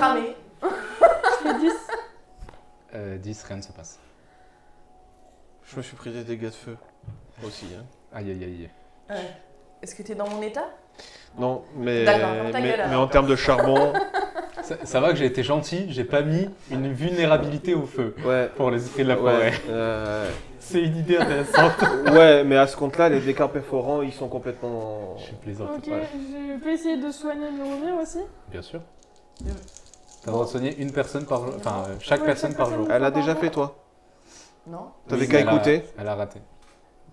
cramé. Je fais 10. 10, rien ne se passe. Je me suis pris des dégâts de feu aussi. Hein. Aïe aïe aïe. Ouais. Est-ce que t'es dans mon état? Non, mais, D'accord, ferme ta gueule, mais alors. en termes de charbon, Ça va que j'ai été gentil, j'ai pas mis une vulnérabilité au feu ouais. pour les esprits de la forêt. Ouais, C'est une idée intéressante. ouais, mais à ce compte-là, les dégâts perforants, ils sont complètement... Je suis plaisant. Ok, Ouais. je peux essayer de soigner le revient aussi. Bien sûr. Euh, T'as le droit de soigner une personne par jour, enfin chaque Ouais, personne chaque par personne. jour. Elle a déjà fait, toi? Non? T'avais Oui, qu'à elle a- écouter. Elle a raté.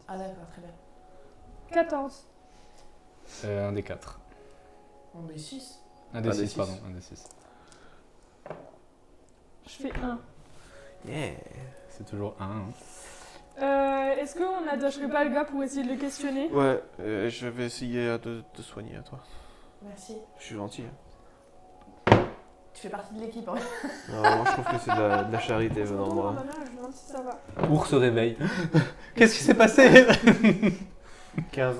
Ah d'accord, très bien. 14. Un des 4. On est 6. Un des Un des 6, six. pardon. Un des 6. Je fais 1. Yeah. C'est toujours 1. Est-ce qu'on n'attacherait pas le gars pour essayer de le questionner? Ouais, je vais essayer de te soigner à toi. Merci. Je suis gentil. Tu fais partie de l'équipe. Hein. Non, moi je trouve que c'est de la charité Je venant de retourne dans moi. ma mère et je me demande si ça va. Ours se réveille. Qu'est-ce qui s'est passé? 15.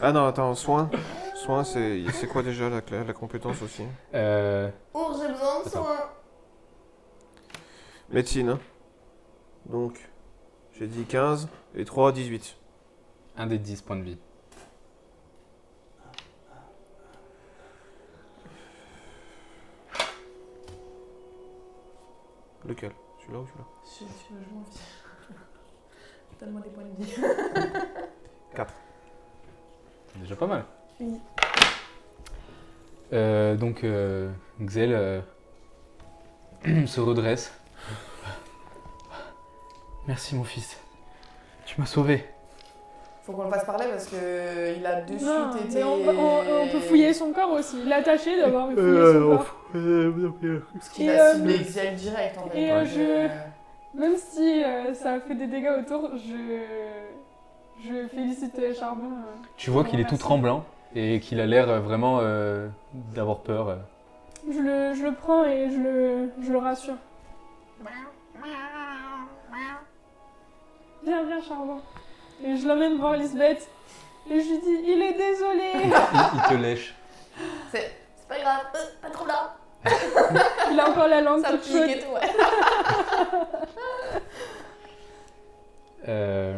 Ah non, attends, soin. Soin, c'est quoi déjà la compétence aussi? Ours, j'ai besoin de Attends. soins. Médecine. Hein. Donc, j'ai dit 15 et 3, 18. Un des 10 points de vie. Lequel? Celui-là ou celui-là? Je m'en fiche. Donne-moi des points de vie. 4. C'est déjà pas mal. Oui. Donc, Xel se redresse. Merci mon fils. Tu m'as sauvé. Faut qu'on le fasse parler parce que il a de Non, suite été... mais on peut fouiller son corps aussi. L'attacher d'abord et fouiller son corps. Parce qu'il Et, a ciblé Xiel direct en fait. et, Donc, Même si ça a fait des dégâts autour, je félicite Charbon. Tu vois qu'il est tout Merci. tremblant et qu'il a l'air vraiment d'avoir peur. Je le prends et je le rassure. Viens, Charbon. Et je l'emmène voir Lisbeth. Et je lui dis, il est désolé. Il te lèche. c'est pas grave, pas trop là. Il a encore la langue Ça me toute pique chaude. et tout, ouais.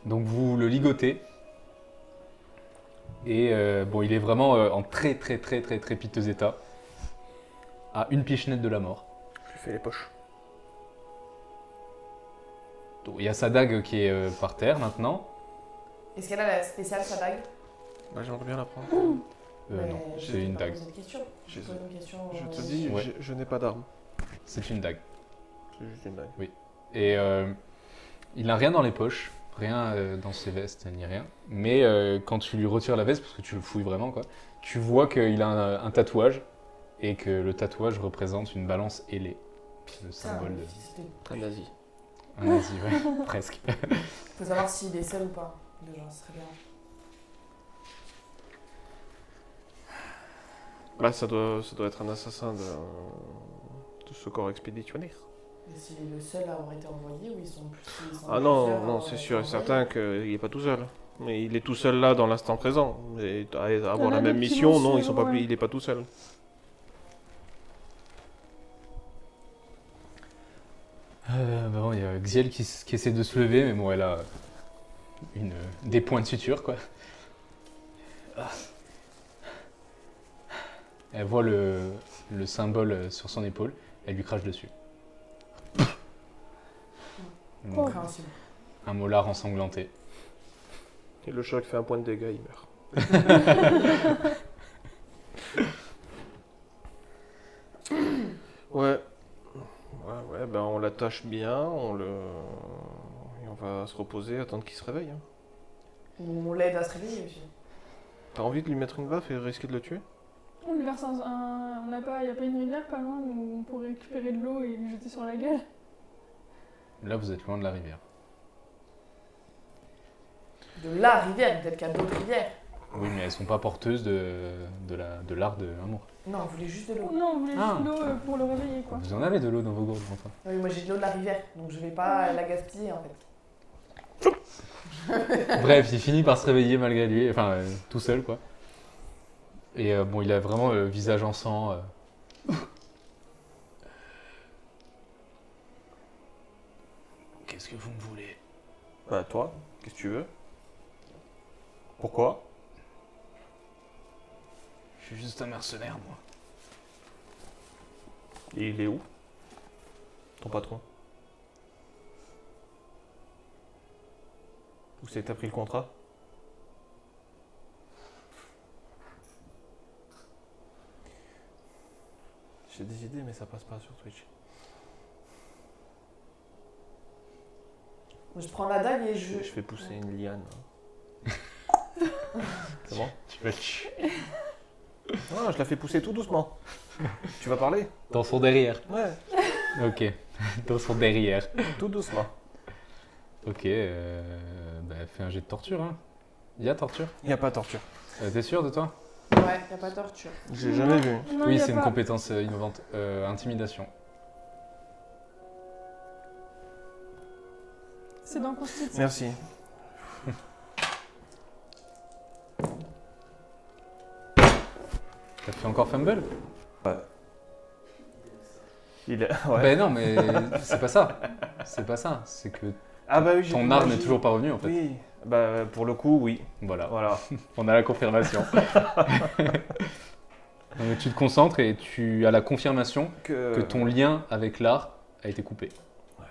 Donc vous le ligotez. Et bon, il est vraiment en très piteux état. À une pichenette de la mort. Je lui fais les poches. Donc, il y a sa dague qui est par terre maintenant. Est-ce qu'elle a la spéciale, sa bague? Bah, j'aimerais bien la prendre. Non, c'est une dague. Je- Pose une question. Je te dis, Ouais. je n'ai pas d'arme. C'est une dague. C'est juste une dague. Et il n'a rien dans les poches, rien dans ses vestes ni rien. Mais quand tu lui retires la veste, parce que tu le fouilles vraiment, quoi, tu vois qu'il a un tatouage et que le tatouage représente une balance ailée. Le symbole de. Un nazi. Un nazi, ouais, presque. Faut savoir s'il est seul ou pas. Déjà, ce serait bien. Là, ça doit être un assassin de ce corps expéditionnaire. Mais s'il est le seul à avoir été envoyé ou ils sont plus. Ah non, non, c'est sûr et certain qu'il n'est pas tout seul. Mais il est tout seul là dans l'instant présent. Mais à avoir la même mission, non, ils sont pas, ouais. il n'est pas tout seul. Bon, il y a Xiel qui essaie de se lever, mais bon, elle a des points de suture, quoi. Ah. Elle voit le symbole sur son épaule, elle lui crache dessus. Donc, Compréhensible. un molar ensanglanté. Et le choc fait un point de dégâts, il meurt. Ouais. Ouais, ben on l'attache bien, et on va se reposer, attendre qu'il se réveille. Hein. On l'aide à se réveiller aussi. T'as envie de lui mettre une baffe et risquer de le tuer? On lui verse un... Il n'y a pas une rivière pas loin où on pourrait récupérer de l'eau et lui jeter sur la gueule. Là, vous êtes loin de la rivière. De la rivière, peut-être qu'il y a d'autres rivières. Oui, mais elles sont pas porteuses de l'art de l'amour. Non, on voulait juste de l'eau. Non, on voulait Ah. juste de l'eau pour le réveiller, quoi. Vous en avez de l'eau dans vos gourdes, enfin. Oui, moi j'ai de l'eau de la rivière, donc je vais pas la gaspiller en fait. Bref, il finit par se réveiller malgré lui, enfin tout seul quoi. Et bon, il a vraiment le visage en sang. Qu'est-ce que vous me voulez? Bah toi, qu'est-ce que tu veux? Pourquoi? Je suis juste un mercenaire, moi. Et il est où? Ton patron? Où c'est que t'as pris le contrat? J'ai des idées mais ça passe pas sur Twitch. Je prends la dague et Je fais pousser une liane. C'est bon? Tu vas tuer. Non, je la fais pousser tout doucement. Tu vas parler? Dans son derrière. Ouais, Ok. Dans son derrière. tout doucement. Ok, bah, fais un jet de torture, hein. Il y a torture? Il n'y a pas de torture. T'es sûr de toi? Ouais, y a pas de torture. J'ai jamais vu. Non, Oui, y a c'est une pas. compétence innovante. Intimidation. C'est dans Constitution. Merci. T'as fait encore fumble? Il est... ouais. Ben non, mais c'est pas ça. C'est pas ça. C'est que Ah bah oui, j'ai ton plus arme de n'est magie. toujours pas revenu en fait. Oui, bah pour le coup, oui. Voilà, Voilà. on a la confirmation. Non, mais tu te concentres et tu as la confirmation que ton lien avec l'art a été coupé. Ouais.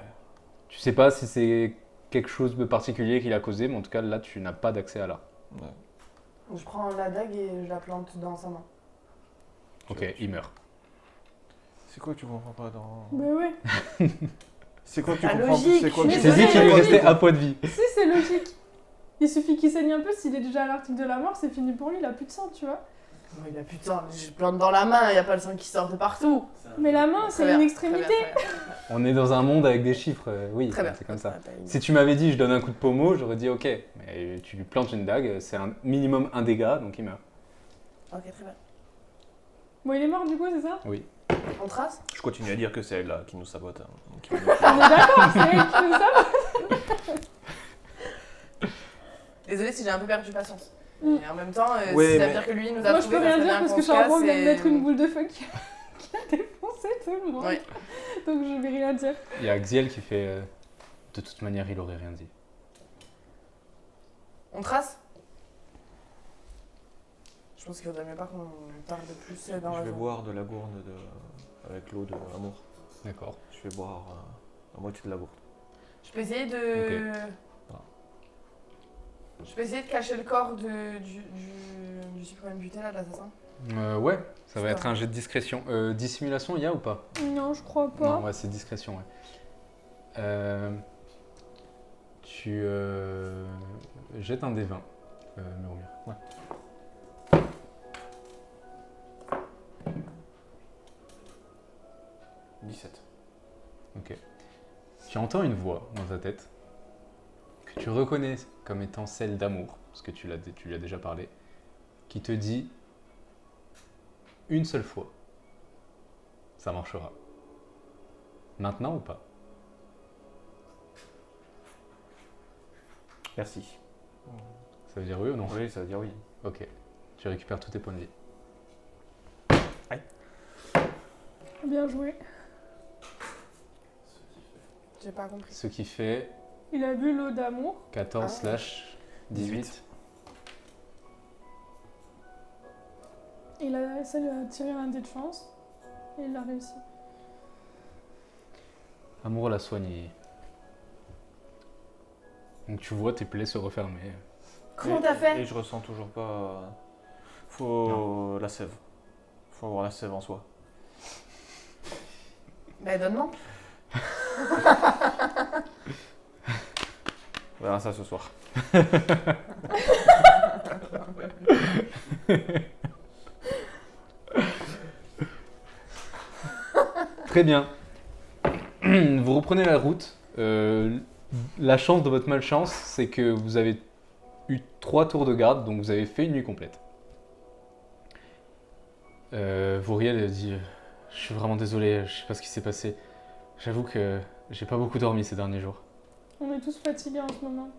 Tu sais pas si c'est quelque chose de particulier qui l'a causé, mais en tout cas là tu n'as pas d'accès à l'art. Ouais. Je prends la dague et je la plante dans sa main. Ok, il meurt. C'est quoi que tu comprends pas dans... Mais ouais. C'est quoi que tu Ah, comprends logique. C'est quoi que Mais Il tu s'est dit c'est qu'il lui vrai, restait un point de vie. Si, c'est logique. Il suffit qu'il saigne un peu, s'il est déjà à l'article de la mort, c'est fini pour lui, il a plus de sang, tu vois. Oh, il a plus de sang, je plante dans la main, y a pas le sang qui sort de partout. Mais la main, Très c'est bien, une très extrémité. bien, très bien. On est dans un monde avec des chiffres, oui, Très bien. c'est comme ça. T'as une- Si tu m'avais dit je donne un coup de pommeau, j'aurais dit ok, mais tu lui plantes une dague, c'est un minimum un dégât, donc il meurt. Ok, très bien. Bon, il est mort du coup, c'est ça? Oui. On trace? Je continue à dire que c'est elle là qui nous sabote. Hein, qui nous- On est d'accord, c'est elle qui fait ça. Désolée si j'ai un peu perdu patience. Mm. Et en même temps, Ouais, si ça mais- veut dire que lui nous a Moi, je trouvé, peux ça rien serait dire bien parce qu'on que se Charbon casse vient de et- mettre une boule de feu qui a défoncé tout le monde. Ouais. Donc je vais rien dire. Il y a Xiel qui fait de toute manière il aurait rien dit. On trace? Je pense qu'il faudrait mieux pas qu'on tarde plus dans Je la vais zone. boire de la gourde de... avec l'eau de amour. D'accord. Je vais boire la moitié de la gourde. Je peux essayer de... Ah. Je peux essayer de cacher le corps du suprême buté là, de l'assassin. Ouais, ça va être un jet de discrétion. Dissimulation, il y a ou pas? Non, je crois pas. Non, ouais, c'est discrétion, ouais. Tu jettes un des 20, Murmure. Ouais. « 17. Ok. Tu entends une voix dans ta tête que tu reconnais comme étant celle d'Amour, parce que tu lui as déjà parlé, qui te dit une seule fois, ça marchera. Maintenant ou pas? Merci. Ça veut dire oui ou non? Oui, ça veut dire oui. Ok. Tu récupères tous tes points de vie. Bien joué. J'ai pas compris. Ce qui fait Il a bu l'eau d'amour. 14 Ah. slash 18. Ça lui a tiré un dé de chance. Et il l'a réussi. Amour l'a soigné. Donc tu vois tes plaies se refermer. Comment t'as fait? Et je ressens toujours pas... Faut la sève. Faut avoir la sève en soi. Bah donne-moi. On verra ça ce soir. Très bien. Vous reprenez la route. La chance de votre malchance, c'est que vous avez eu 3 tours de garde, donc vous avez fait une nuit complète. Vouriel dit je suis vraiment désolé, je sais pas ce qui s'est passé. J'avoue que j'ai pas beaucoup dormi ces derniers jours. On est tous fatigués en ce moment.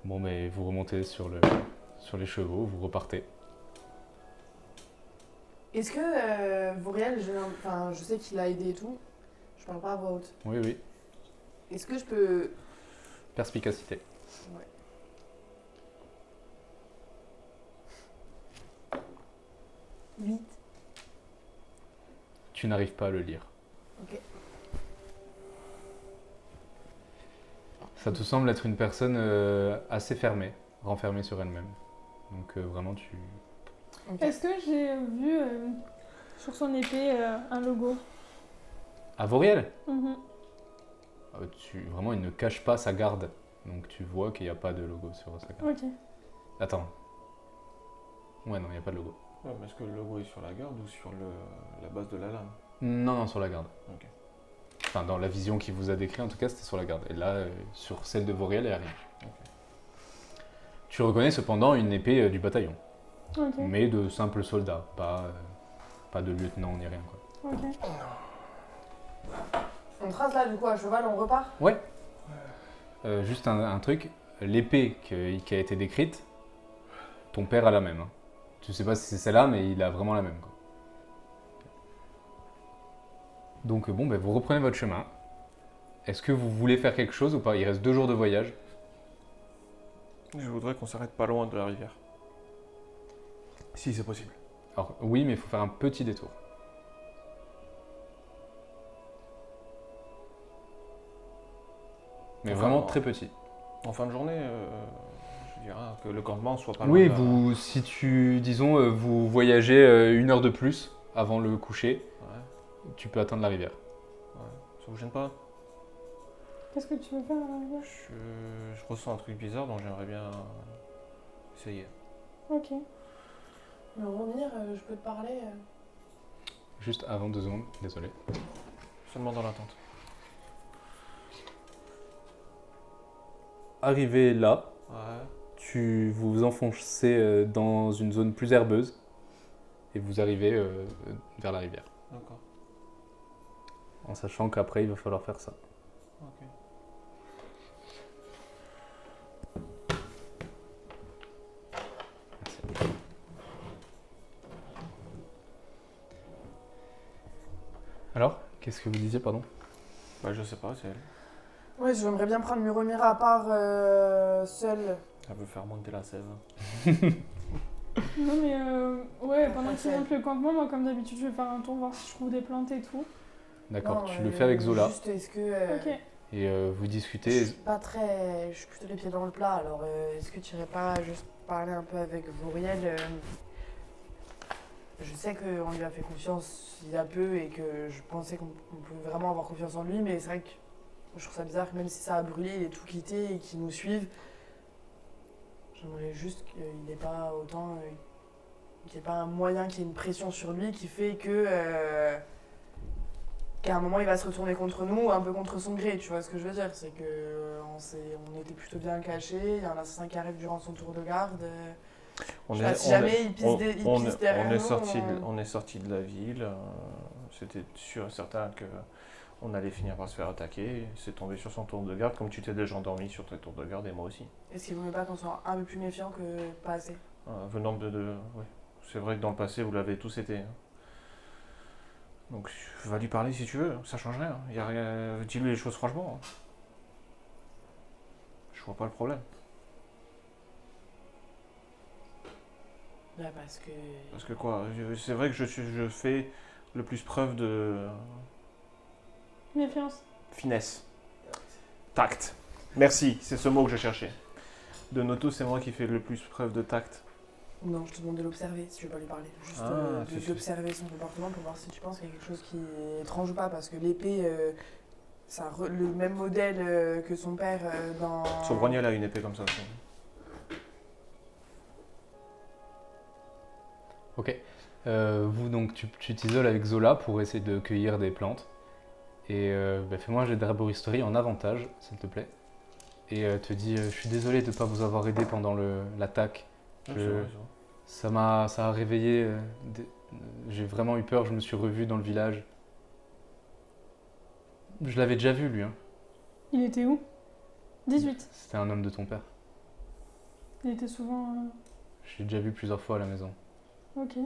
Bon, mais vous remontez sur les chevaux, vous repartez. Est-ce que Vouriel, je sais qu'il a aidé et tout. Je parle pas à voix haute. Oui, oui. Est-ce que je peux... Perspicacité. Ouais. Vite. Tu n'arrives pas à le lire. Ok. Ça te semble être une personne assez fermée, renfermée sur elle-même. Donc vraiment, tu... Ok. Est-ce que j'ai vu sur son épée un logo? À Voriel, Mhm. vraiment, il ne cache pas sa garde. Donc tu vois qu'il n'y a pas de logo sur sa garde. Ok. Attends. Ouais, non, il n'y a pas de logo. Ouais, mais est-ce que le logo est sur la garde ou sur la base de la lame? Non, non, sur la garde. Ok. Enfin, dans la vision qu'il vous a décrit, en tout cas, c'était sur la garde. Et là, sur celle de Voriel, il n'y a rien. Ok. Tu reconnais cependant une épée du bataillon, Ok. mais de simples soldats, pas de lieutenant ni rien, quoi. Ok. On trace là, du coup, à cheval, on repart? Ouais. Juste un truc, l'épée qui a été décrite, ton père a la même. Hein. Tu sais pas si c'est celle-là, mais il a vraiment la même, quoi. Donc bon, ben, vous reprenez votre chemin. Est-ce que vous voulez faire quelque chose ou pas? Il reste 2 jours de voyage. Je voudrais qu'on s'arrête pas loin de la rivière. Si c'est possible. Alors oui, mais il faut faire un petit détour. Mais Enfin, vraiment non. très petit. En fin de journée, je dirais que le campement soit pas loin. Oui, de la- vous, si tu, disons, vous voyagez 1 heure de plus avant le coucher, Ouais, tu peux atteindre la rivière. ouais. Ça vous gêne pas? Qu'est-ce que tu veux faire à la rivière? Je ressens un truc bizarre donc j'aimerais bien essayer. Ok. Mais revenir, je peux te parler Juste avant 2 secondes, désolé. Seulement dans l'attente. Arrivé là, Ouais. vous vous enfoncez dans une zone plus herbeuse et vous arrivez vers la rivière. D'accord. En sachant qu'après, il va falloir faire ça. Ok. Merci. Alors, qu'est-ce que vous disiez, pardon? Bah je sais pas, c'est elle. Ouais, j'aimerais bien prendre Muromir à part seule. Elle veut faire monter la sève. Non mais ouais, pendant que tu Parfait. montes le campement, moi comme d'habitude je vais faire un tour voir si je trouve des plantes et tout. D'accord, Non, tu le fais avec Zola Juste, est-ce que... Ok. et vous Je discutez. suis pas très... Je suis plutôt les pieds dans le plat, alors est-ce que tu irais pas juste parler un peu avec Voriel Je sais qu'on lui a fait confiance il y a peu et que je pensais qu'on pouvait vraiment avoir confiance en lui, mais c'est vrai que je trouve ça bizarre que même si ça a brûlé, il ait tout quitté et qu'il nous suive. J'aimerais juste qu'il n'ait pas autant... qu'il n'y ait pas un moyen, qu'il y ait une pression sur lui qui fait que... qu'à un moment il va se retourner contre nous, un peu contre son gré, tu vois ce que je veux dire? C'est que on était plutôt bien cachés, il y a un assassin qui arrive durant son tour de garde. On Je sais pas, si jamais il pisse derrière nous, on est sorti de la ville. C'était sûr et certain que on allait finir par se faire attaquer. C'est tombé sur son tour de garde, comme tu t'es déjà endormi sur tes tours de garde et moi aussi. Est-ce qu'il ne vaut mieux pas qu'on soit un peu plus méfiant que pas assez? Venant ouais. C'est vrai que dans le passé, vous l'avez tous été. Hein. Donc, va lui parler si tu veux, ça change rien. Y a rien. Dis-lui les choses franchement. Hein. Je vois pas le problème. Ouais, parce que... Parce que quoi, c'est vrai que je fais le plus preuve de Méfiance. finesse. Tact. Merci, c'est ce mot que je cherchais. De Noto, c'est moi qui fais le plus preuve de tact. Non, je te demande de l'observer si tu veux pas lui parler. Juste d'observer son comportement pour voir si tu penses qu'il y a quelque chose qui est étrange ou pas. Parce que l'épée, c'est le même modèle que son père dans... Sobroniel a une épée comme ça aussi. Ok. Vous, donc, tu t'isoles avec Zola pour essayer de cueillir des plantes. Et fais-moi un jet d'herboristerie en avantage, s'il te plaît. Et te dis, je suis désolé de ne pas vous avoir aidé pendant l'attaque. Ça a réveillé. J'ai vraiment eu peur, je me suis revu dans le village. Je l'avais déjà vu, lui. Hein. Il était où? 18. C'était un homme de ton père. Il était souvent... Je l'ai déjà vu plusieurs fois à la maison. Ok.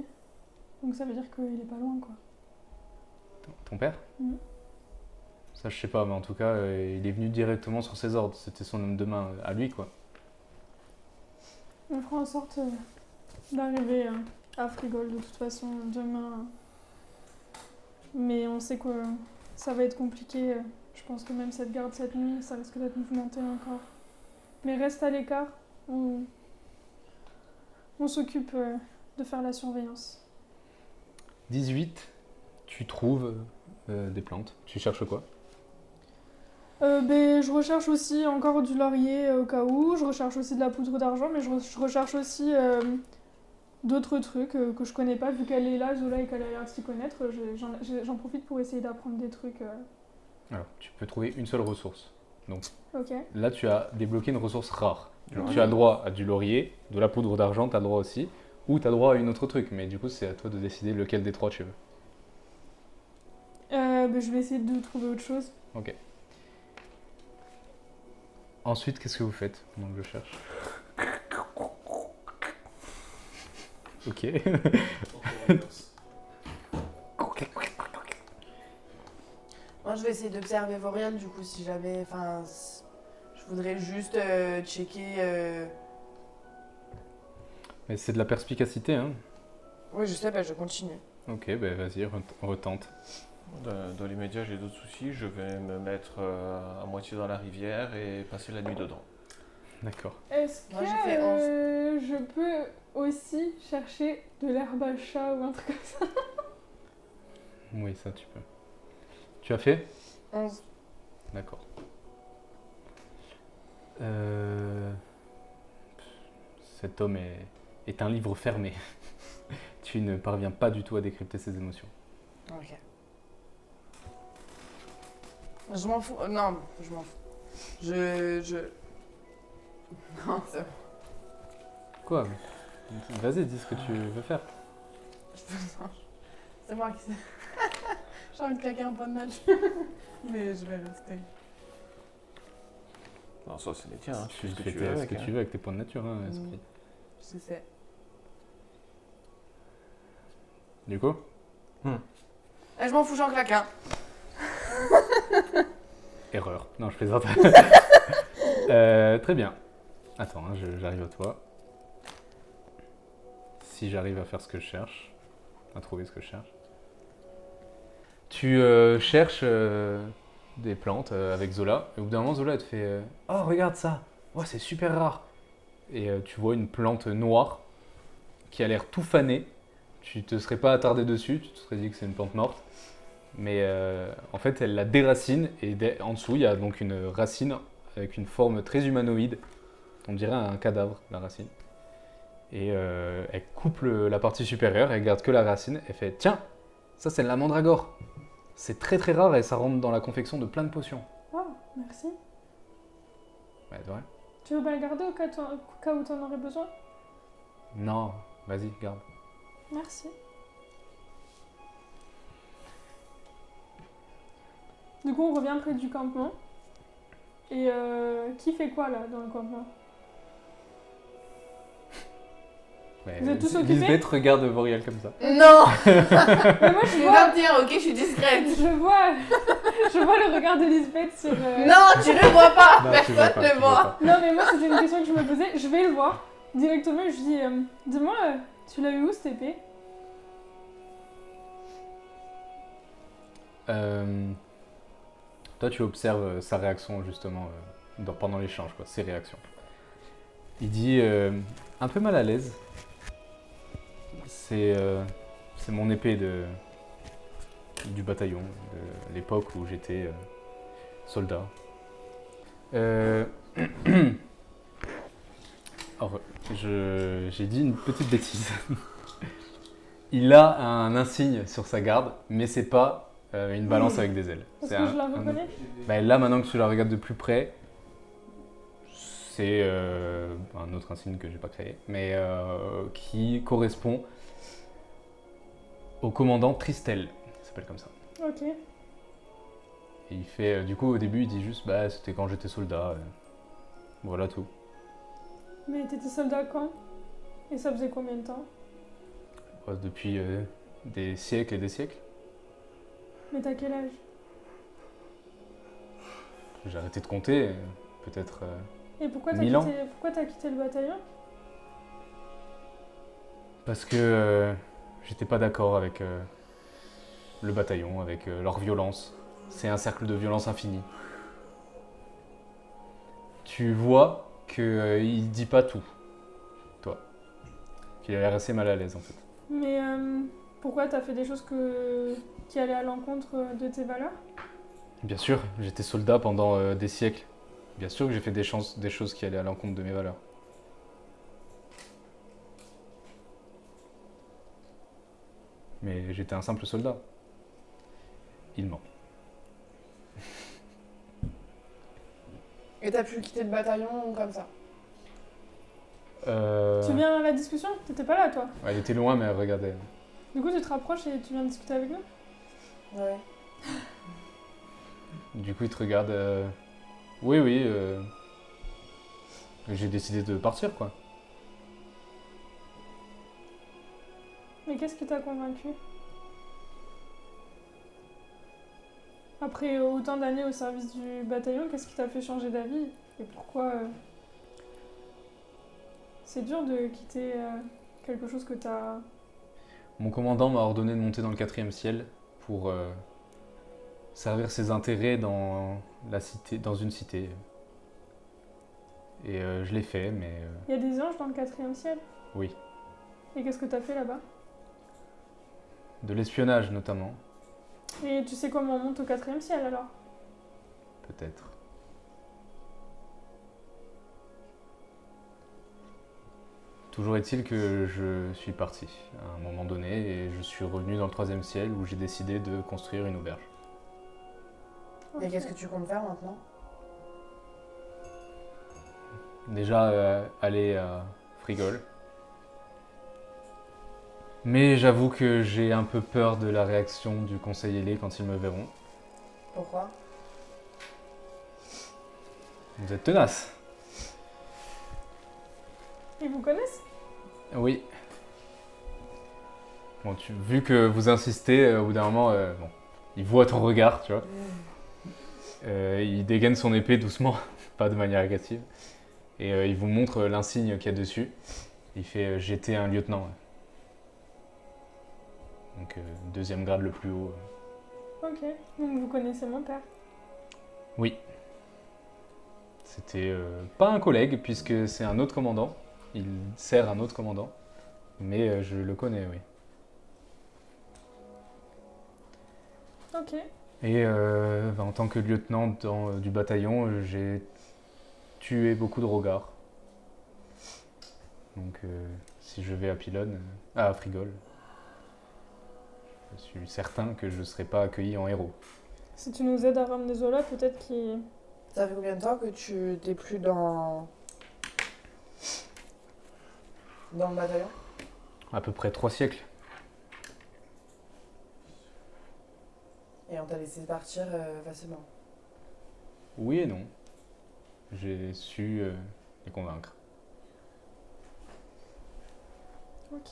Donc ça veut dire qu'il est pas loin quoi. Ton père? Mhm. Ça, je sais pas, mais en tout cas, il est venu directement sur ses ordres. C'était son homme de main à lui, quoi. On fera en sorte d'arriver à Frigol de toute façon demain. Mais on sait que ça va être compliqué. Je pense que même cette garde cette nuit, ça risque d'être mouvementé encore. Mais reste à l'écart. On s'occupe de faire la surveillance. 18, tu trouves des plantes. Tu cherches quoi? Je recherche aussi encore du laurier au cas où. Je recherche aussi de la poudre d'argent, mais je recherche aussi d'autres trucs que je connais pas. Vu qu'elle est là, Zola, et qu'elle a l'air de s'y connaître, j'en profite pour essayer d'apprendre des trucs. Alors, tu peux trouver une seule ressource. Donc Ok. là, tu as débloqué une ressource rare. Donc, laurier. tu as le droit à du laurier, de la poudre d'argent, tu as le droit aussi. Ou tu as le droit à une autre truc. Mais du coup, c'est à toi de décider lequel des trois tu veux. Je vais essayer de trouver autre chose. Ok. Ensuite, qu'est-ce que vous faites pendant que je cherche? Ok. Moi, je vais essayer d'observer Vorial, du coup, si jamais. Enfin, je voudrais juste checker. Mais c'est de la perspicacité, hein. Oui, je sais, je continue. Ok, ben vas-y, retente. Dans l'immédiat, j'ai d'autres soucis. Je vais me mettre à moitié dans la rivière et passer la nuit dedans. D'accord. Est-ce Moi, que j'ai fait 11. je peux aussi chercher de l'herbe à chat ou un truc comme ça? Oui, ça tu peux. Tu as fait? 11. D'accord. Cet homme est un livre fermé. Tu ne parviens pas du tout à décrypter ses émotions. Ok. Je m'en fous. Non, je m'en fous. Non, c'est bon. Quoi? Vas-y, dis ce que tu veux faire. C'est moi qui sais. J'ai envie de claquer un point de match. Mais je vais rester. Non, ça, c'est les tiens. Hein. Tu Tu fais ce que fais tu veux ce avec. que tu veux avec tes points de nature, hein, esprit. Je sais. Du coup? Je m'en fous, j'en claque un. Erreur. Non, je plaisante. Très bien. Attends, hein, j'arrive à toi. Si j'arrive à faire ce que je cherche, à trouver ce que je cherche. Tu cherches des plantes avec Zola, et au bout d'un moment, Zola elle te fait oh, regarde ça! Oh, c'est super rare! Et tu vois une plante noire qui a l'air tout fanée. Tu te serais pas attardé dessus, tu te serais dit que c'est une plante morte. Mais en fait, elle la déracine, et en dessous, il y a donc une racine avec une forme très humanoïde. On dirait un cadavre, la racine. Et elle coupe la partie supérieure, elle garde que la racine, et fait tiens, ça c'est de la mandragore. C'est très très rare et ça rentre dans la confection de plein de potions. Oh, merci. Ouais, c'est vrai? Tu veux pas le garder au cas où t'en aurais besoin? Non, vas-y, garde. Merci. Du coup, on revient près du campement. Et qui fait quoi là dans le campement? Ouais, Vous êtes tous occupés? Lisbeth regarde Vorial comme ça. Non. Mais moi, je J'ai vois, 21, ok, je suis discrète. je vois le regard de Lisbeth sur. Non, tu le vois pas. Non, tu vois Personne pas, ne tu le vois voit. pas. Non, mais moi, c'était une question que je me posais. Je vais le voir directement et je dis dis-moi, tu l'as eu où cette épée? Toi, tu observes sa réaction justement pendant l'échange, quoi, ses réactions. Il dit un peu mal à l'aise. C'est mon épée du bataillon, de l'époque où j'étais soldat. Alors, j'ai dit une petite bêtise. Il a un insigne sur sa garde, mais c'est pas une balance avec des ailes. Parce C'est que je la reconnais. Bah, là, maintenant que tu la regardes de plus près, c'est un autre insigne que j'ai pas créé, mais qui correspond au commandant Tristel. Il s'appelle comme ça. Ok. Et il fait, du coup, au début, il dit juste, bah, c'était quand j'étais soldat. Voilà tout. Mais t'étais soldat quand? Et ça faisait combien de temps? Depuis des siècles et des siècles. Mais t'as quel âge? J'ai arrêté de compter, peut-être Et pourquoi t'as 1000 ans. quitté le bataillon? Parce que j'étais pas d'accord avec le bataillon, avec leur violence. C'est un cercle de violence infini. Tu vois qu'il dit pas tout, toi. Qu'il a l'air assez mal à l'aise en fait. Mais pourquoi t'as fait des choses qui allaient à l'encontre de tes valeurs? Bien sûr, j'étais soldat pendant des siècles. Bien sûr que j'ai fait des choses qui allaient à l'encontre de mes valeurs. Mais j'étais un simple soldat. Il ment. Et t'as pu quitter le bataillon comme ça? Tu viens à la discussion? T'étais pas là, toi. Elle était loin, mais elle regardait. Du coup, tu te rapproches et tu viens discuter avec nous? Ouais. Du coup, il te regarde. Oui, oui. J'ai décidé de partir, quoi. Mais qu'est-ce qui t'a convaincu? Après autant d'années au service du bataillon, qu'est-ce qui t'a fait changer d'avis? Et pourquoi c'est dur de quitter quelque chose que t'as... Mon commandant m'a ordonné de monter dans le 4e ciel pour servir ses intérêts dans la cité, dans une cité. Et je l'ai fait, mais Il y a des anges dans le 4e ciel? oui. Et qu'est-ce que t'as fait là-bas? De l'espionnage, notamment, Et tu sais comment on monte au 4e ciel alors? peut-être. Toujours est-il que je suis parti à un moment donné et je suis revenu dans le 3e ciel où j'ai décidé de construire une auberge. Et Ok. qu'est-ce que tu comptes faire maintenant? Déjà, aller à Frigol. Mais j'avoue que j'ai un peu peur de la réaction du conseil ailé quand ils me verront. Pourquoi? Vous êtes tenace. Ils vous connaissent? Oui. Bon, vu que vous insistez, au bout d'un moment, bon, il voit ton regard, tu vois. Il dégaine son épée doucement, pas de manière agressive. Et il vous montre l'insigne qu'il y a dessus. Il fait j'étais un lieutenant. Donc 2e grade le plus haut. Ok. Donc vous connaissez mon père. Oui. C'était pas un collègue, puisque c'est un autre commandant. Il sert un autre commandant. Mais je le connais, oui. Ok. Et en tant que lieutenant du bataillon, j'ai tué beaucoup de rogards. Donc si je vais à Pylone, à Frigol, je suis certain que je ne serai pas accueilli en héros. Si tu nous aides à ramener Zola, peut-être qu'il... Ça fait combien de temps que tu t'es plus dans le bataillon? À peu près 3 siècles. Et on t'a laissé partir facilement. Oui et non. J'ai su les convaincre. Ok.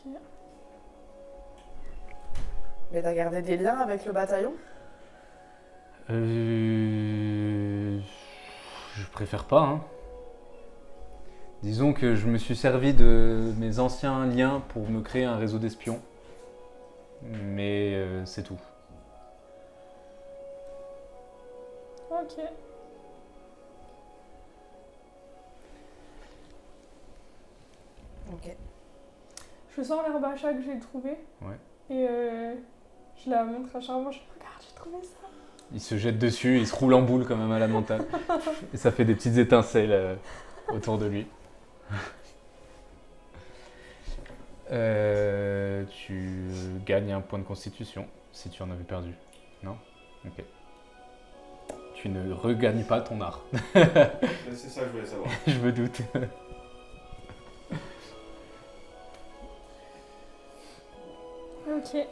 Mais t'as gardé des liens avec le bataillon? Je préfère pas, hein. Disons que je me suis servi de mes anciens liens pour me créer un réseau d'espions. Mais c'est tout. Ok. Ok. Je sors l'herbe à chat que j'ai trouvée. Ouais. Et je la montre à Charbon. Je dis, regarde, j'ai trouvé ça. Il se jette dessus, il se roule en boule comme un malade mental. Et ça fait des petites étincelles autour de lui. Tu gagnes un point de constitution si tu en avais perdu. Non? Ok. Tu ne regagnes pas ton art. C'est ça que je voulais savoir. Je me doute. Ok.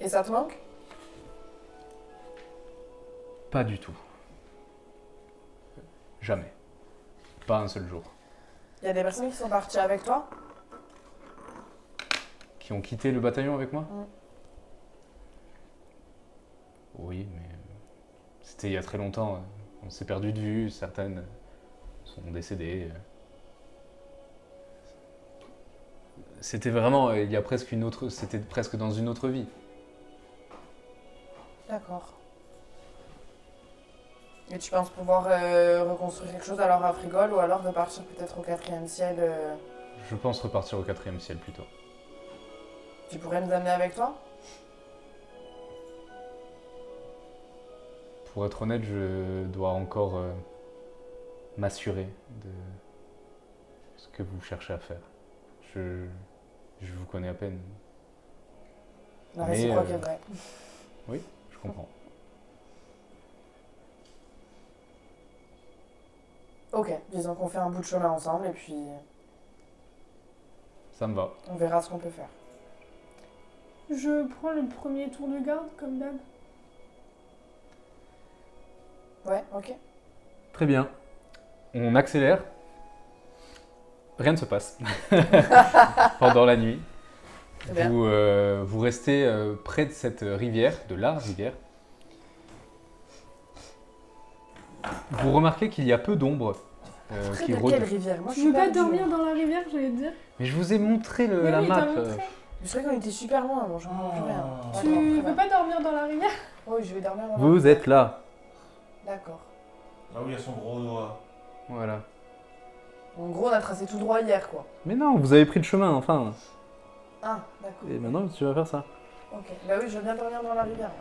Et ça te manque? Pas du tout. Jamais. Pas un seul jour. Il y a des personnes qui sont parties avec toi? Qui ont quitté le bataillon avec moi? Mm. Oui, mais C'était il y a très longtemps. On s'est perdu de vue, certaines sont décédées. C'était vraiment, il y a presque une autre, c'était presque dans une autre vie. D'accord. Et tu penses pouvoir reconstruire quelque chose alors à Frigol ou alors repartir peut-être au 4e ciel Je pense repartir au 4e ciel plutôt. Tu pourrais nous amener avec toi? Pour être honnête, je dois encore m'assurer de ce que vous cherchez à faire. Je vous connais à peine. La Mais, réciproque est vrai. Oui, je comprends. Ok, disons qu'on fait un bout de chemin ensemble et puis Ça me va. on verra ce qu'on peut faire. Je prends le premier tour de garde, comme d'hab. Ouais, ok. Très bien. On accélère. Rien ne se passe pendant la nuit. Très bien. Vous restez près de cette rivière, de la rivière. Vous remarquez qu'il y a peu d'ombre Près qui de rôdent. quelle rivière? Moi, je Tu suis veux pas perdue, dormir moi. dans la rivière, j'allais te dire. Mais je vous ai montré Mais la oui, map. t'as montré. Je croyais qu'on était super loin, moi, j'en comprends plus rien. Ah. D'accord, Tu très veux bien. pas dormir dans la rivière? Oui, je vais dormir dans la Vous rivière. êtes là. D'accord. Ah oui, il y a son gros doigt. Voilà. En gros, on a tracé tout droit hier, quoi. Mais non, vous avez pris le chemin, enfin. Ah, d'accord. Et maintenant, tu vas faire ça. Ok. Bah oui, je veux bien dormir dans la rivière.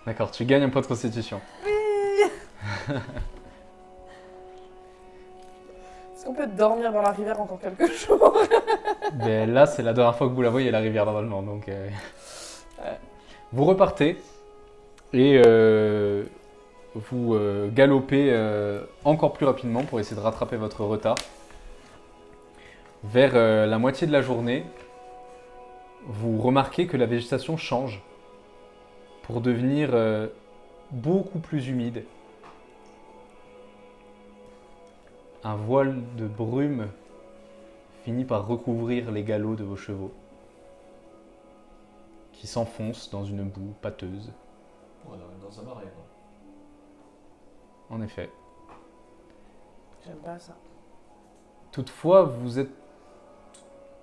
D'accord, tu gagnes un point de constitution. Est-ce qu'on peut dormir dans la rivière encore quelques jours? Mais là, c'est la dernière fois que vous la voyez, la rivière, normalement. Donc, vous repartez et vous galopez encore plus rapidement pour essayer de rattraper votre retard. Vers la moitié de la journée, vous remarquez que la végétation change pour devenir beaucoup plus humide. Un voile de brume finit par recouvrir les galops de vos chevaux, qui s'enfoncent dans une boue pâteuse. On est dans un marais, quoi. En effet. J'aime pas ça. Toutefois,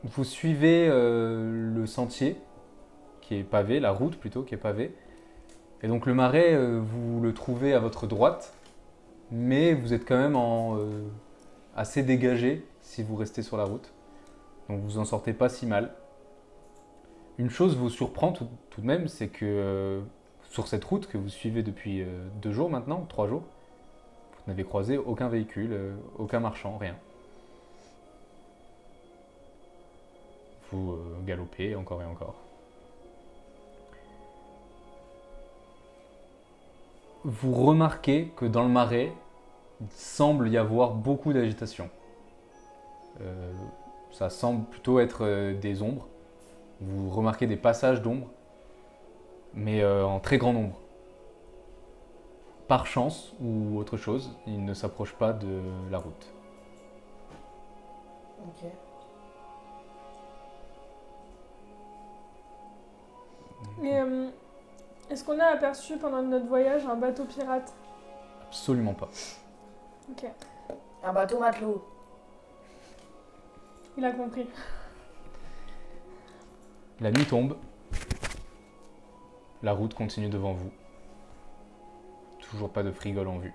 vous suivez le sentier qui est pavé, la route plutôt qui est pavée. Et donc le marais, vous le trouvez à votre droite, mais vous êtes quand même assez dégagé si vous restez sur la route. Donc vous en sortez pas si mal. Une chose vous surprend tout de même, c'est que sur cette route que vous suivez depuis 2 jours maintenant, 3 jours, vous n'avez croisé aucun véhicule, aucun marchand, rien. Vous galopez encore et encore. Vous remarquez que dans le marais, il semble y avoir beaucoup d'agitation. Ça semble plutôt être des ombres. Vous remarquez des passages d'ombres, mais en très grand nombre. Par chance ou autre chose, ils ne s'approchent pas de la route. Ok. Et est-ce qu'on a aperçu pendant notre voyage un bateau pirate? Absolument pas. Ok, Un bateau matelot. il a compris. La nuit tombe. La route continue devant vous. Toujours pas de frigole en vue.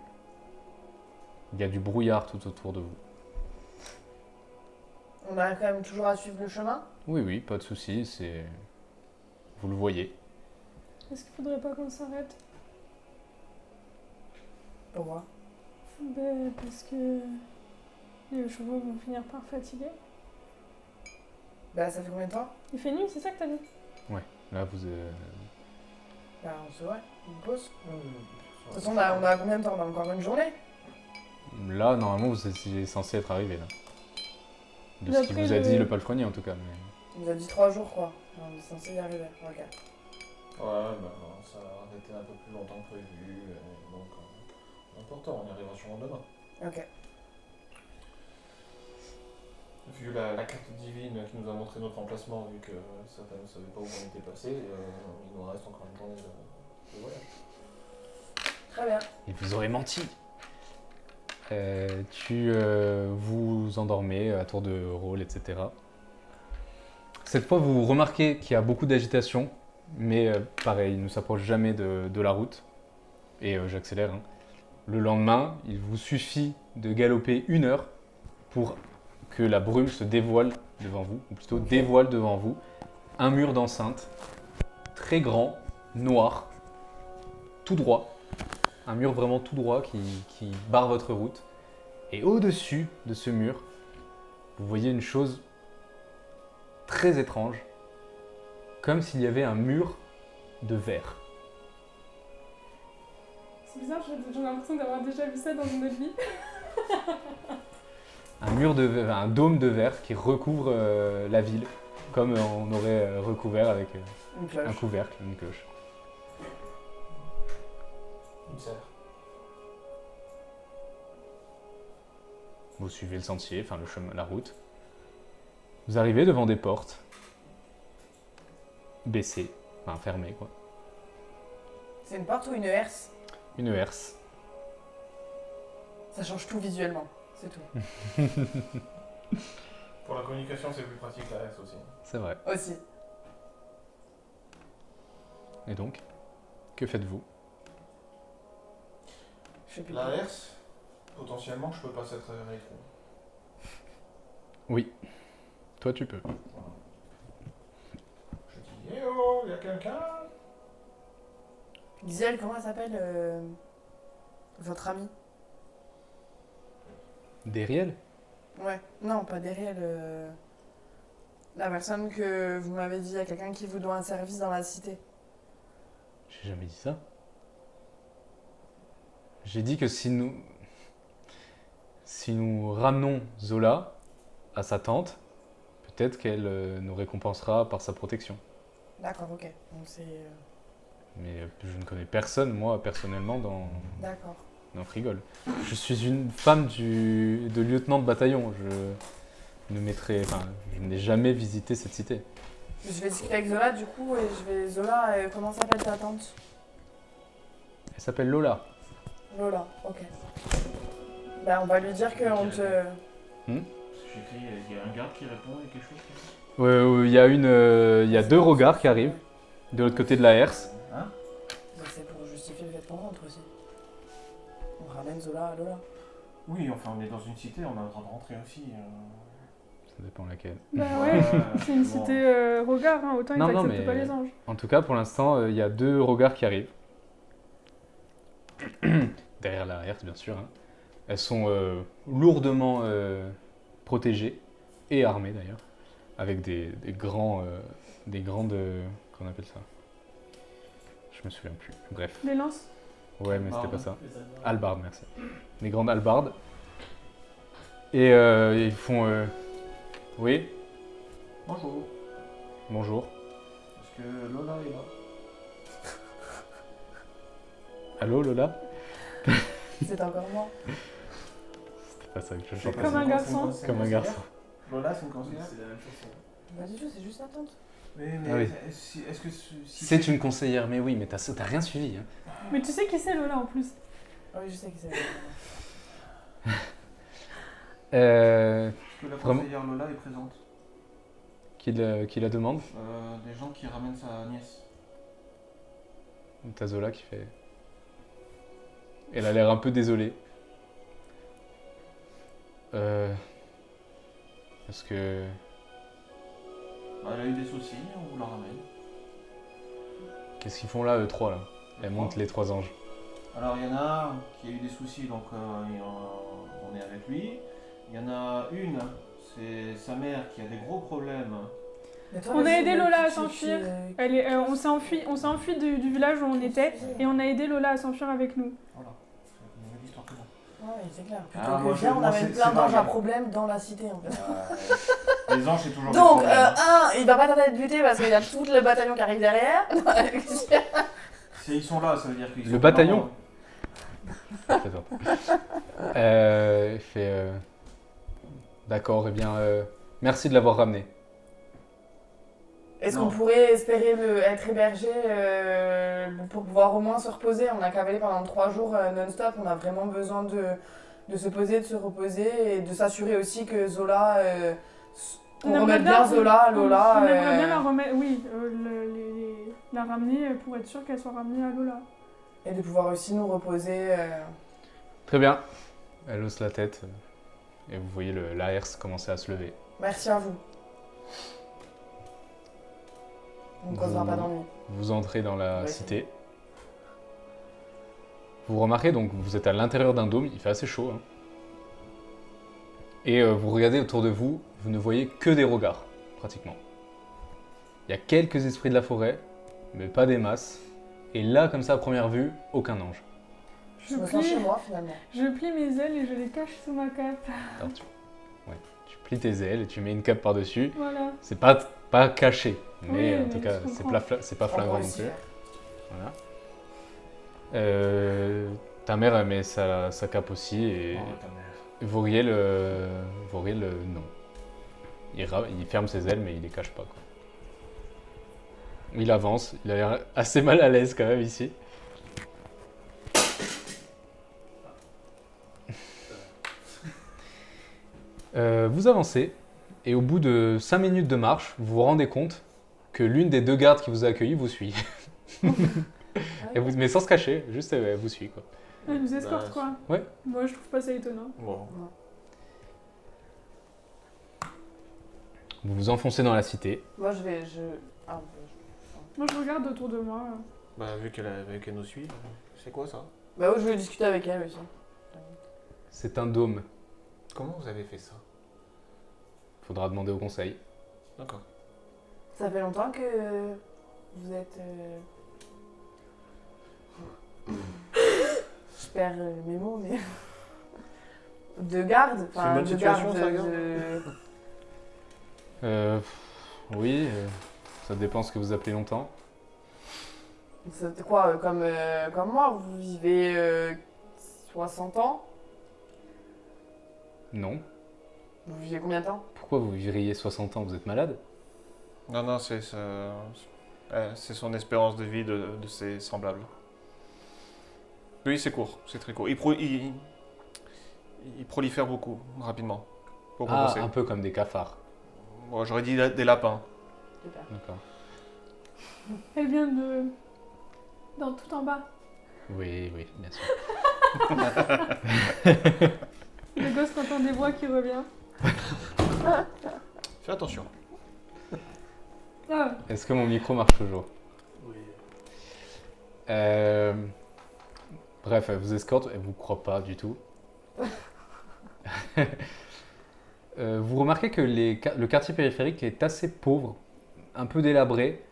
Il y a du brouillard tout autour de vous. On a quand même toujours à suivre le chemin. Oui, oui, pas de souci, c'est... Vous le voyez. Est-ce qu'il faudrait pas qu'on s'arrête? Pourquoi? Ben, parce que les chevaux vont finir par fatiguer. Bah, ça fait combien de temps? Il fait nuit, c'est ça que t'as dit? Là, vous... Bah, on se voit. Une pause. De toute façon, on a combien de temps? On a encore une journée? Là, normalement, vous étiez censé être arrivé, là. De ce qu'il D'après vous a le- dit le palefrenier, en tout cas. Mais... Il nous a dit 3 jours, quoi. On est censé y arriver. Ok. Ouais, bah ça a arrêté un peu plus longtemps que prévu, et donc important, on y arrivera sûrement demain. Ok. Vu la carte divine qui nous a montré notre emplacement, vu que certains ne savaient pas où on était passé, il nous reste encore une journée de voyage. Très bien. Il vous aurait menti. Vous endormez à tour de rôle, etc. Cette fois, vous remarquez qu'il y a beaucoup d'agitation, mais pareil, il ne s'approche jamais de la route. Et j'accélère. Hein. Le lendemain, il vous suffit de galoper 1 heure pour que la brume se dévoile devant vous, ou plutôt dévoile devant vous un mur d'enceinte, très grand, noir, tout droit. Un mur vraiment tout droit qui barre votre route. Et au-dessus de ce mur, vous voyez une chose très étrange, comme s'il y avait un mur de verre. C'est bizarre, j'ai l'impression d'avoir déjà vu ça dans une autre vie. Un mur de verre, un dôme de verre qui recouvre la ville, comme on aurait recouvert avec Une cloche. un couvercle, une cloche. Une serre. Vous suivez le sentier, enfin le chemin, la route. Vous arrivez devant des portes baissées, enfin fermées quoi. C'est une porte ou une herse? Une herse. Ça change tout visuellement, c'est tout. Pour la communication, c'est plus pratique la S aussi. C'est vrai. Aussi. Et donc, que faites-vous? Je sais plus. La herse, potentiellement, je peux passer à travers les trous. Oui. Toi tu peux. Voilà. Je dis, eh oh, y'a quelqu'un? Gisèle, comment elle s'appelle votre amie? Dériel? Ouais. Non, pas Dériel. La personne que vous m'avez dit, il y a quelqu'un qui vous doit un service dans la cité. J'ai jamais dit ça. J'ai dit que si nous ramenons Zola à sa tante, peut-être qu'elle nous récompensera par sa protection. D'accord, ok. Donc c'est... Mais je ne connais personne, moi, personnellement, dans D'accord. Frigol. Je suis une femme de lieutenant de bataillon. Je n'ai jamais visité cette cité. Je vais discuter avec Zola du coup et je vais... Zola, comment s'appelle ta tante? Elle s'appelle Lola. Lola, ok. Bah on va lui dire qu'on te... J'écris, il y a un garde qui répond, il y a quelque chose Il y a 2 regards qui arrivent de l'autre côté de la herse. Hein? Bah, c'est pour justifier le fait qu'on rentre aussi. On ramène Zola à Lola. Oui, enfin, on est dans une cité, on a le droit de rentrer aussi. Ça dépend laquelle. Bah ouais, c'est une bon. cité regard, hein, autant ils Non, non, n'acceptent mais- pas les anges. En tout cas, pour l'instant, il y a 2 regards qui arrivent. Derrière la herse, bien sûr. Hein. Elles sont lourdement protégées et armées d'ailleurs, avec des grandes... Qu'on appelle ça? Je me souviens plus. Bref. Les lances. Ouais, mais c'était Pardon. pas ça. Halbardes, merci. Des grandes halbardes. Et ils font... Oui, Bonjour, bonjour. est-ce que Lola est là? Allô, Lola? C'est encore moi. C'était pas ça que je Je sais chantais. pas, Comme c'est un une garçon. conseillère. Comme un garçon. Lola, c'est une conseillère? C'est la même chanson. Pas du tout, c'est juste la tante. Mais Ah oui. est-ce que si C'est une conseillère, mais oui, mais t'as rien suivi. Hein. Mais tu sais qui c'est Lola en plus? Ah oui, je sais que c'est... Euh, Est-ce que la Vraiment conseillère Lola est présente? qui la demande? Des gens qui ramènent sa nièce. T'as Zola qui fait... Elle a l'air un peu désolée. Parce que... Bah, elle a eu des soucis, on vous la ramène. Qu'est-ce qu'ils font là, eux 3 là? Elle monte les 3 anges. Alors il y en a un qui a eu des soucis, donc on est avec lui. Il y en a une, c'est sa mère qui a des gros problèmes. Mais toi, On a vas-y, aidé le Lola à petit s'enfuir. qui, On s'est enfui du village où on était et on a aidé Lola à s'enfuir avec nous. Voilà, c'est une nouvelle histoire que moi. Ouais, c'est clair. Plutôt Ah, que moi, viens, on moi, amène c'est- plein c'est d'anges à pareil. problème dans la cité en fait. Les anges, c'est toujours Donc, des problèmes. il va pas tarder d'être buté parce qu'il y a tout le bataillon qui arrive derrière. Si ils sont là, ça veut dire qu'ils sont Le pas bataillon morts. Il fait... D'accord, eh bien, merci de l'avoir ramené. Est-ce Non. qu'on pourrait espérer être hébergé pour pouvoir au moins se reposer? On a cavalé pendant 3 jours non-stop, on a vraiment besoin de se poser, de se reposer et de s'assurer aussi que Zola, On qu'on aimerait remette bien Zola, Lola. On aimerait bien la remettre, oui, la ramener pour être sûr qu'elle soit ramenée à Lola. Et de pouvoir aussi nous reposer. Très bien. Elle hausse la tête et vous voyez la herse commencer à se lever. Merci à vous. On ne causera pas d'ennui. Vous entrez dans la Ouais. cité. Vous remarquez donc, vous êtes à l'intérieur d'un dôme, il fait assez chaud. Hein. Et vous regardez autour de vous, vous ne voyez que des regards, pratiquement. Il y a quelques esprits de la forêt, mais pas des masses. Et là, comme ça, à première vue, aucun ange. Je me sens chez moi finalement. Je plie mes ailes et je les cache sous ma cape. Alors, tu plies tes ailes et tu mets une cape par-dessus. Voilà. C'est pas caché, mais Oui, en tout mais cas, je c'est comprends. c'est pas On flagrant va non aussi plus. faire. Voilà. Ta mère elle met sa cape aussi et Oh, ta mère. Voriel, non. Il ferme ses ailes mais il les cache pas. Quoi. Il avance, il a l'air assez mal à l'aise quand même ici. Vous avancez et au bout de 5 minutes de marche, vous vous rendez compte que l'une des 2 gardes qui vous a accueilli vous suit. Mais sans se cacher, juste elle vous suit quoi. Elle nous escorte, Bah, quoi. Ouais. Moi, je trouve pas ça étonnant. Bon. Vous vous enfoncez dans la cité. Moi je vais. Moi, je regarde autour de moi. Bah, vu qu'elle nous suit, c'est quoi ça? Bah oui, je vais discuter avec elle aussi. C'est un dôme. Comment vous avez fait ça? Faudra demander au conseil. D'accord. Ça fait longtemps que vous êtes. Je perds mes mots, mais. De garde. C'est une bonne de situation, garde, ça, garde Oui, ça dépend ce que vous appelez longtemps. C'est quoi, comme moi, vous vivez 60 ans? Non. Vous vivez combien de temps? Pourquoi vous vivriez 60 ans? Vous êtes malade? Non, c'est son espérance de vie de ses semblables. Lui, c'est court, c'est très court. Il prolifère beaucoup, rapidement. Pour Ah, compenser. un peu comme des cafards. Bon, j'aurais dit des lapins. Super. D'accord. Elle vient de... dans tout en bas. Oui, bien sûr. Le gosse entend des voix qui revient. Fais attention. Ah, Est-ce que mon micro marche toujours? Oui. Bref, elle vous escorte, elle vous croit pas du tout. Vous remarquez que le quartier périphérique est assez pauvre, un peu délabré.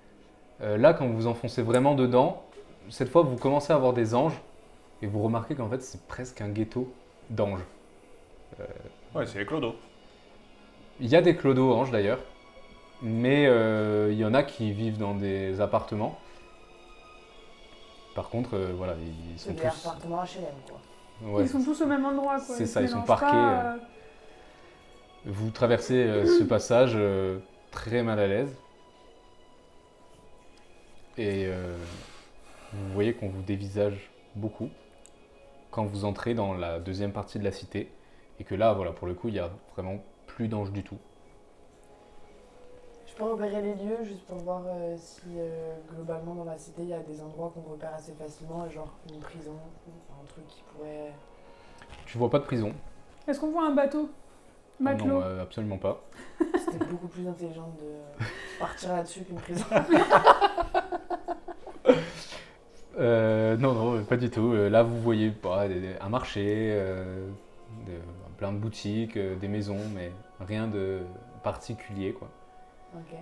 Là, quand vous vous enfoncez vraiment dedans, cette fois, vous commencez à avoir des anges et vous remarquez qu'en fait, c'est presque un ghetto d'anges. Ouais, c'est les clodos. Il y a des clodos anges d'ailleurs, mais il y en a qui vivent dans des appartements. Par contre, voilà, ils sont C'est des tous. appartements HLM, quoi. Ouais, ils sont tous au même endroit, quoi. c'est ça, se ils sont mélangent parqués, pas, Vous traversez ce passage très mal à l'aise. Et vous voyez qu'on vous dévisage beaucoup quand vous entrez dans la deuxième partie de la cité. Et que là, voilà, pour le coup, il n'y a vraiment plus d'anges du tout. Je peux repérer les lieux juste pour voir si globalement dans la cité il y a des endroits qu'on repère assez facilement, genre une prison, un truc qui pourrait. Tu vois pas de prison? Est-ce qu'on voit un bateau? Matelot. Non, absolument pas. C'était beaucoup plus intelligent de partir là-dessus qu'une prison. Non, pas du tout. Là, vous voyez un marché, plein de boutiques, des maisons, mais rien de particulier, quoi. Ok.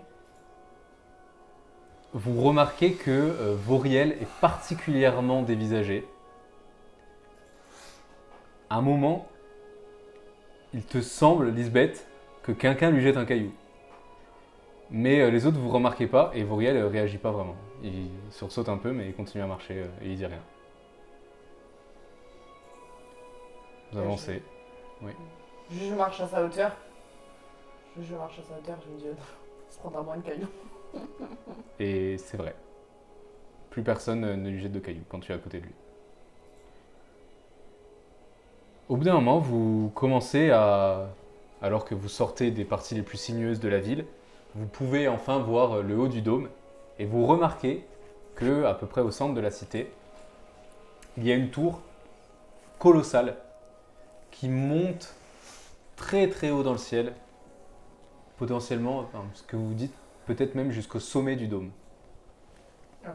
Vous remarquez que Voriel est particulièrement dévisagé. À un moment, il te semble, Lisbeth, que quelqu'un lui jette un caillou. Mais les autres, vous ne remarquez pas, et Voriel réagit pas vraiment. Il sursaute un peu, mais il continue à marcher, et il dit rien. Vous avancez. Je marche à sa hauteur. Je marche à sa hauteur, je me dis, se prendra moins de cailloux. Et c'est vrai. Plus personne ne lui jette de cailloux quand tu es à côté de lui. Au bout d'un moment, vous commencez à... Alors que vous sortez des parties les plus sinueuses de la ville, vous pouvez enfin voir le haut du dôme et vous remarquez que, à peu près au centre de la cité, il y a une tour colossale qui monte très très haut dans le ciel, potentiellement, enfin, ce que vous dites, peut-être même jusqu'au sommet du dôme. Ok.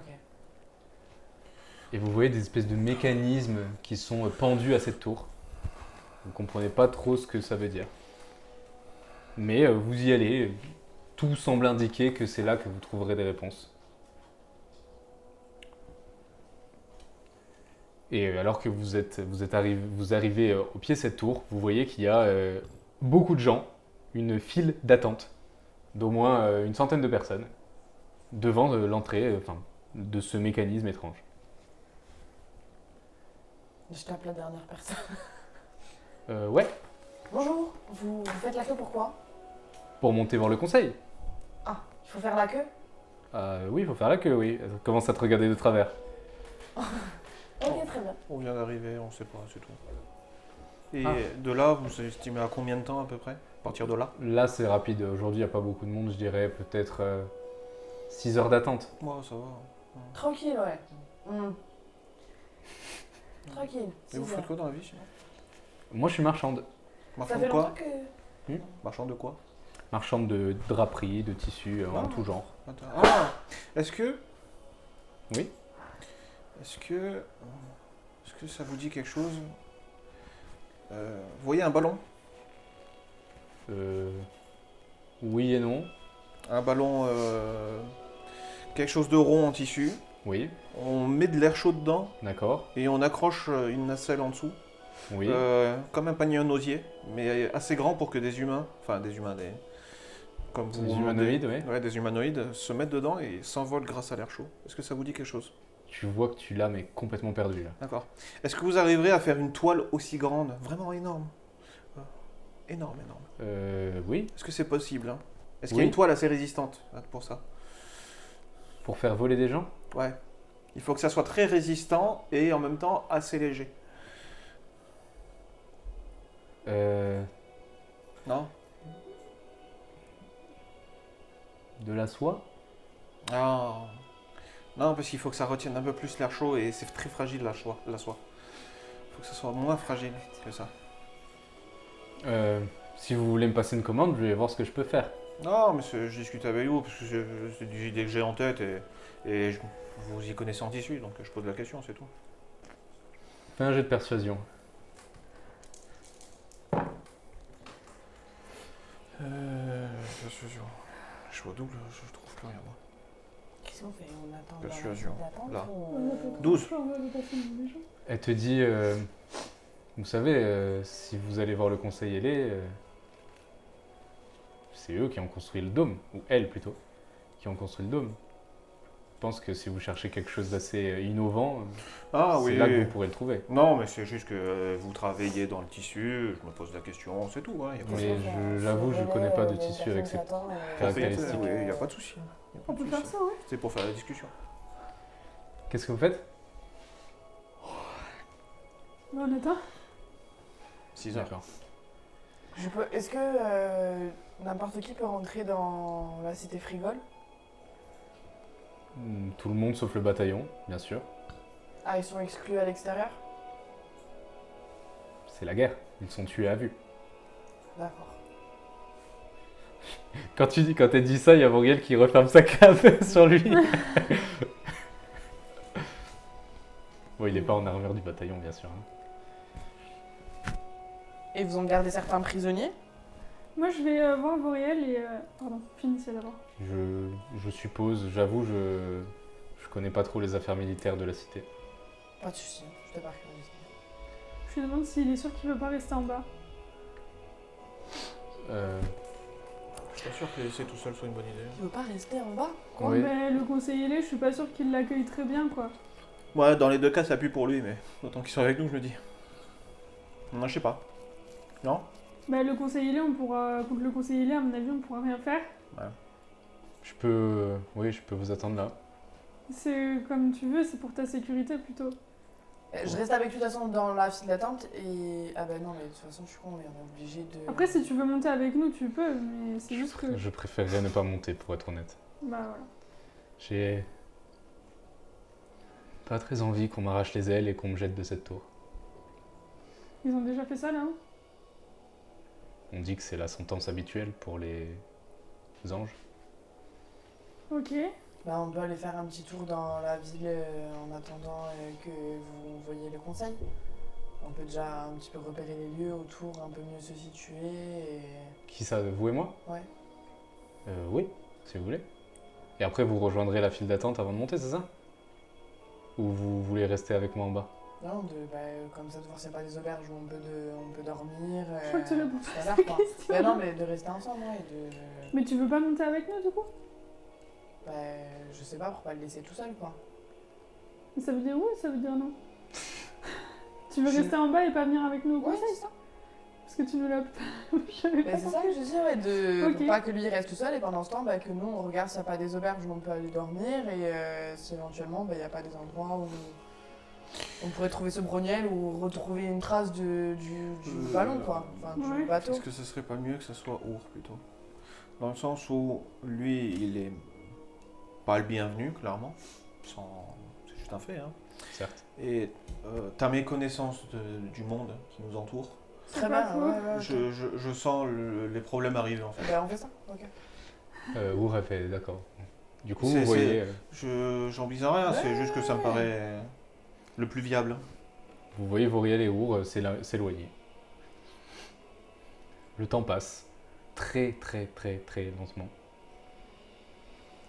Et vous voyez des espèces de mécanismes qui sont pendus à cette tour. Vous ne comprenez pas trop ce que ça veut dire. Mais vous y allez, tout semble indiquer que c'est là que vous trouverez des réponses. Et alors que vous arrivez au pied de cette tour, vous voyez qu'il y a beaucoup de gens, une file d'attente d'au moins une centaine de personnes devant l'entrée de ce mécanisme étrange. Je tape la dernière personne. Ouais, Bonjour, vous faites la queue pourquoi? pour monter voir le conseil. Ah, il faut faire la queue? Oui, il faut faire la queue, oui. Elle commence à te regarder de travers. Ok, très bien. On vient d'arriver, on sait pas, c'est tout. Et Ah. de là, vous estimez à combien de temps à peu près? À partir de là? Là, c'est rapide. Aujourd'hui, il n'y a pas beaucoup de monde. Je dirais peut-être 6 heures d'attente. Moi, ça va. Tranquille, ouais. Tranquille. Et vous six faites heures. quoi dans la vie sinon? Moi, je suis marchande. Ça Marchand fait de quoi? longtemps que... Marchand de quoi? Marchande de draperie, de tissus, en Ah. tout genre. Attends. Ah! Est-ce que... Oui. Est-ce que ça vous dit quelque chose? Vous voyez un ballon? Oui et non. Un ballon... quelque chose de rond en tissu. Oui, On met de l'air chaud dedans d'accord. et on accroche une nacelle en dessous. Oui. Comme un panier en osier, mais assez grand pour que des humains, comme Des vous, humanoïdes, oui. ouais, des humanoïdes se mettent dedans et s'envolent grâce à l'air chaud. Est-ce que ça vous dit quelque chose? Tu vois que tu l'as, mais complètement perdu là. D'accord. Est-ce que vous arriverez à faire une toile aussi grande, vraiment énorme? Énorme, énorme. Oui. Est-ce que c'est possible, hein? Est-ce qu'il y Oui. a une toile assez résistante pour ça? Pour faire voler des gens. Ouais. Il faut que ça soit très résistant et en même temps assez léger. Non? De la soie. Ah. Non, parce qu'il faut que ça retienne un peu plus l'air chaud et c'est très fragile la soie. Il faut que ça soit moins fragile que ça. Si vous voulez me passer une commande, je vais voir ce que je peux faire. Non, mais je discute avec vous parce que c'est des idées que j'ai en tête et vous y connaissez en tissu, donc je pose la question, c'est tout. Fais un jet de persuasion. Persuasion. Je suis au double, je trouve plus rien moi. Qu'est-ce qu'on fait? On attend Persuasion, dans la salle d'attente là. ou... 12. Elle te dit, vous savez, si vous allez voir le conseil ailé, c'est eux qui ont construit le dôme, ou elles plutôt, qui ont construit le dôme. Je pense que si vous cherchez quelque chose d'assez innovant, Ah c'est oui. là que vous pourrez le trouver. Non, mais c'est juste que vous travaillez dans le tissu, je me pose la question, c'est tout. Hein, y a pas Mais j'avoue, je connais pas de tissu avec ces caractéristiques. Oui, il n'y a pas de souci. On peut faire ça, ouais. C'est pour faire la discussion. Qu'est-ce que vous faites? On attend. 6 heures. D'accord. Est-ce que n'importe qui peut rentrer dans la cité Frigole? Tout le monde sauf le bataillon, bien sûr. Ah, ils sont exclus à l'extérieur? C'est la guerre. Ils sont tués à vue. D'accord. Quand elle dit ça, il y a Voriel qui referme sa cape sur lui. Bon, il n'est pas en armure du bataillon, bien sûr. Hein. Et vous ont gardé certains prisonniers? Moi, je vais voir Voriel et... Pardon, finissez d'abord. Je suppose, j'avoue, je connais pas trop les affaires militaires de la cité. Pas de soucis, je te par curiosité. Je lui demande s'il est sûr qu'il veut pas rester en bas. Je suis pas sûr que laisser tout seul soit une bonne idée. Tu veux pas rester en bas? Quoi? Oui. Mais le conseiller ailé, je suis pas sûre qu'il l'accueille très bien, quoi. Ouais, dans les deux cas, ça pue pour lui, mais autant qu'il soit avec nous, je me dis. Non, je sais pas. Non? Bah, le conseil ailé, on pourra. Contre le conseil ailé, à mon avis, on pourra rien faire. Oui, je peux vous attendre là. C'est comme tu veux, c'est pour ta sécurité plutôt. Je reste avec lui de toute façon dans la file d'attente et. Ah bah non, mais de toute façon, je suis con, mais on est obligé de. Après, si tu veux monter avec nous, tu peux, mais c'est juste que. Je préférerais ne pas monter, pour être honnête. Bah voilà. J'ai pas très envie qu'on m'arrache les ailes et qu'on me jette de cette tour. Ils ont déjà fait ça là, hein. On dit que c'est la sentence habituelle pour les anges. Ok. Bah, on peut aller faire un petit tour dans la ville en attendant que vous voyiez le conseil. On peut déjà un petit peu repérer les lieux autour, un peu mieux se situer et... Qui ça, vous et moi? Ouais. Oui, si vous voulez. Et après, vous rejoindrez la file d'attente avant de monter, c'est ça? Ou vous voulez rester avec moi en bas? Non, comme ça, de voir s'il n'y a pas des auberges où on peut dormir. Je crois que tu réponds tout pas à à l'heure, ta quoi. question. Bah non, mais de rester ensemble, ouais. Mais tu veux pas monter avec nous du coup? Bah, je sais pas, pour pas le laisser tout seul, quoi. Mais ça veut dire oui, ça veut dire non. Tu veux Je- rester en bas et pas venir avec nous au Ouais, conseil? c'est ça. Parce que tu nous l'as. J'avais Bah, pas c'est ça compris. que je dis, ouais, Ok. pour pas que lui il reste tout seul et pendant ce temps, bah, que nous on regarde s'il n'y a pas des auberges où on peut aller dormir et si éventuellement il n'y a pas des endroits où on pourrait trouver ce brognel ou retrouver une trace du ballon, quoi. Enfin, Ouais. du bateau. Est-ce que ce serait pas mieux que ce soit Our plutôt? Dans le sens où lui, il est pas le bienvenu, clairement. C'est juste un fait, hein. Certes. Et ta méconnaissance du monde qui nous entoure, Très pas bien, faux. ouais, je sens les problèmes arriver en fait. Bah, on fait ça, ok. Our a fait, d'accord. Du coup, C'est- vous voyez, J'en vise à rien, c'est Ouais. juste que ça me paraît le plus viable. Voriel et Our s'éloigner. Le temps passe. Très, très, très, très lentement.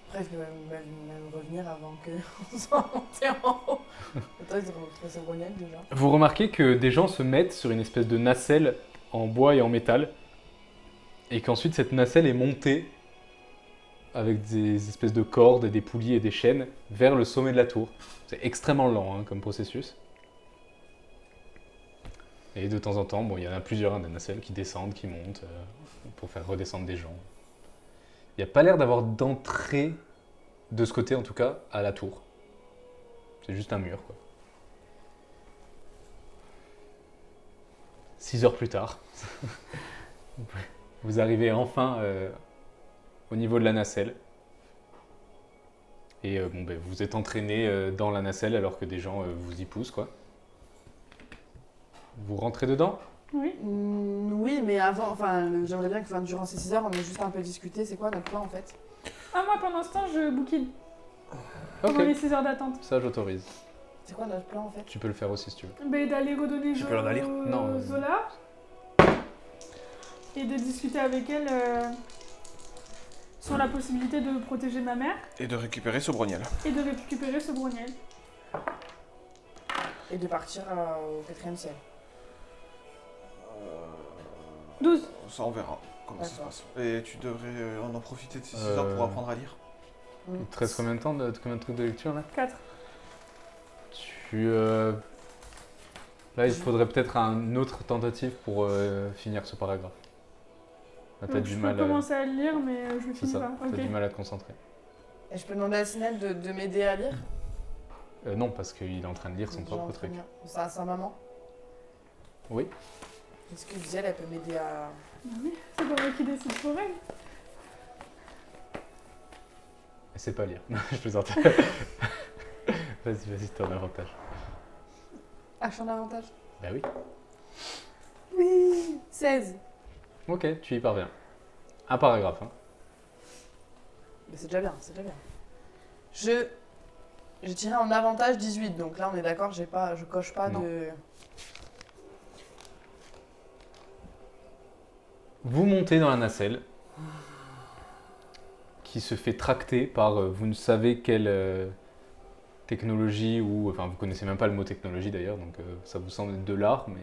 Après, il va même revenir avant qu'on soit monté en haut. Attends, ils ont retrouvé ce brognel déjà. Vous remarquez que des gens se mettent sur une espèce de nacelle en bois et en métal, et qu'ensuite cette nacelle est montée avec des espèces de cordes et des poulies et des chaînes vers le sommet de la tour. C'est extrêmement lent hein, comme processus. Et de temps en temps, bon, il y en a plusieurs hein, des nacelles qui descendent, qui montent pour faire redescendre des gens. Il n'y a pas l'air d'avoir d'entrée, de ce côté en tout cas, à la tour. C'est juste un mur, quoi. 6 heures plus tard, vous arrivez enfin au niveau de la nacelle. Et vous êtes entraîné dans la nacelle alors que des gens vous y poussent, quoi. Vous rentrez dedans? Oui. Oui, mais avant, j'aimerais bien que durant ces 6 heures, on ait juste un peu discuté. C'est quoi notre plan en fait? Ah, moi pendant ce temps, je bouquine. Ok, Pendant les 6 heures d'attente. ça j'autorise. C'est quoi notre plan en fait? Tu peux le faire aussi si tu veux. Mais d'aller redonner Je peux leur lire Non. Zola. Et de discuter avec elle sur la possibilité de protéger ma mère Et de récupérer ce brognel. et de récupérer ce brognel. Et de partir au 4e ciel. 12. Ça, on verra comment ça se D'accord. passe. Et tu devrais en profiter de ces 6 Euh, heures pour apprendre à lire. Il te reste combien de temps, combien de trucs de lecture là? 4. Là, il faudrait peut-être une autre tentative pour finir ce paragraphe. Là, t'as Donc, du je mal. peux commencer à le lire, mais je le C'est finis ça. pas. T'as Ok. du mal à te concentrer. Et je peux demander à Sinel de m'aider à lire? Non, parce qu'il est en train de lire son Déjà propre en train truc. de lire. Ça, sa maman? Oui. Est-ce que Gisèle, elle peut m'aider à... Bah oui, c'est pas moi qui décide pour elle. Elle sait pas lire. Je plaisante. Vas-y, t'as un avantage. Ah, je suis en avantage? Bah oui. Oui! 16! Ok, tu y parviens. Un paragraphe. Hein. Mais c'est déjà bien, c'est déjà bien. J'ai tiré en avantage 18, donc là on est d'accord, je coche pas Non. de... Vous montez dans la nacelle qui se fait tracter par vous ne savez quelle technologie ou enfin vous connaissez même pas le mot technologie d'ailleurs donc ça vous semble être de l'art mais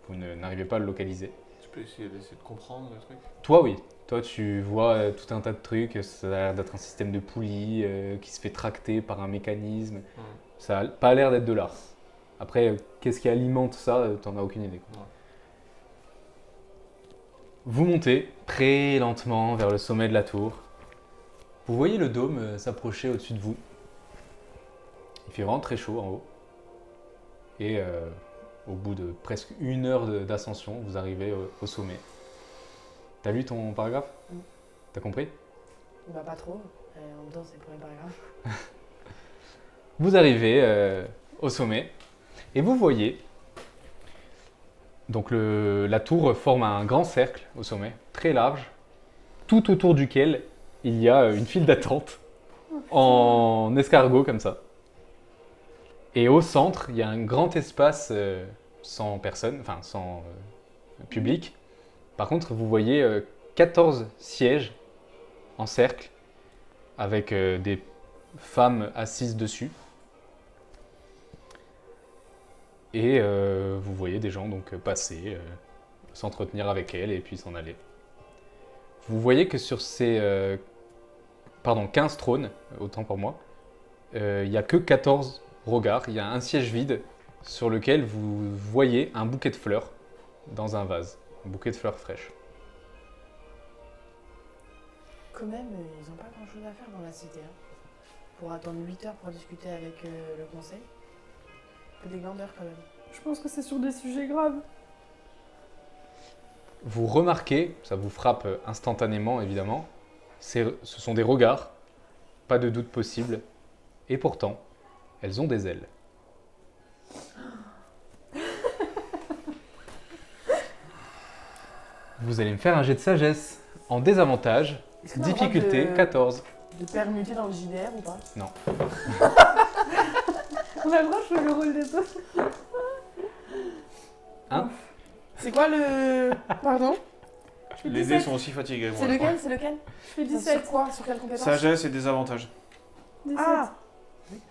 vous n'arrivez pas à le localiser. Tu peux essayer de comprendre le truc. Toi oui, toi tu vois tout un tas de trucs, ça a l'air d'être un système de poulie qui se fait tracter par un mécanisme. Ça a pas l'air d'être de l'art. Après qu'est-ce qui alimente ça, t'en as aucune idée. Quoi. Vous montez très lentement vers le sommet de la tour. Vous voyez le dôme s'approcher au-dessus de vous. Il fait vraiment très chaud en haut. Et au bout de presque 1 heure d'ascension, vous arrivez au sommet. T'as lu ton paragraphe? T'as compris? Bah pas trop. En même temps, c'est le premier paragraphe. Vous arrivez au sommet et vous voyez, donc la tour forme un grand cercle au sommet, très large, tout autour duquel il y a une file d'attente en escargot comme ça. Et au centre, il y a un grand espace sans personne, enfin sans public. Par contre, vous voyez 14 sièges en cercle avec des femmes assises dessus. Et vous voyez des gens donc passer, s'entretenir avec elles et puis s'en aller. Vous voyez que sur ces 15 trônes, autant pour moi, il n'y a que 14 regards. Il y a un siège vide sur lequel vous voyez un bouquet de fleurs dans un vase. Un bouquet de fleurs fraîches. Quand même, ils n'ont pas grand chose à faire dans la cité. Pour attendre 8 heures pour discuter avec le conseil. Un peu des glandeurs quand même. Je pense que c'est sur des sujets graves. Vous remarquez, ça vous frappe instantanément évidemment, ce sont des regards, pas de doute possible, et pourtant, elles ont des ailes. Vous allez me faire un jet de sagesse en désavantage, Est-ce qu'on a le droit difficulté 14. de permuter dans le JDR ou pas? Non. On a le droit de jouer le rôle des autres. Hein? C'est quoi le... Pardon? Je fais Les dés 17. sont aussi fatigués. C'est lequel? C'est lequel? Je fais Ça, Sur 17. quoi? Sur quelle compétence? Sagesse et désavantage. 17. Ah!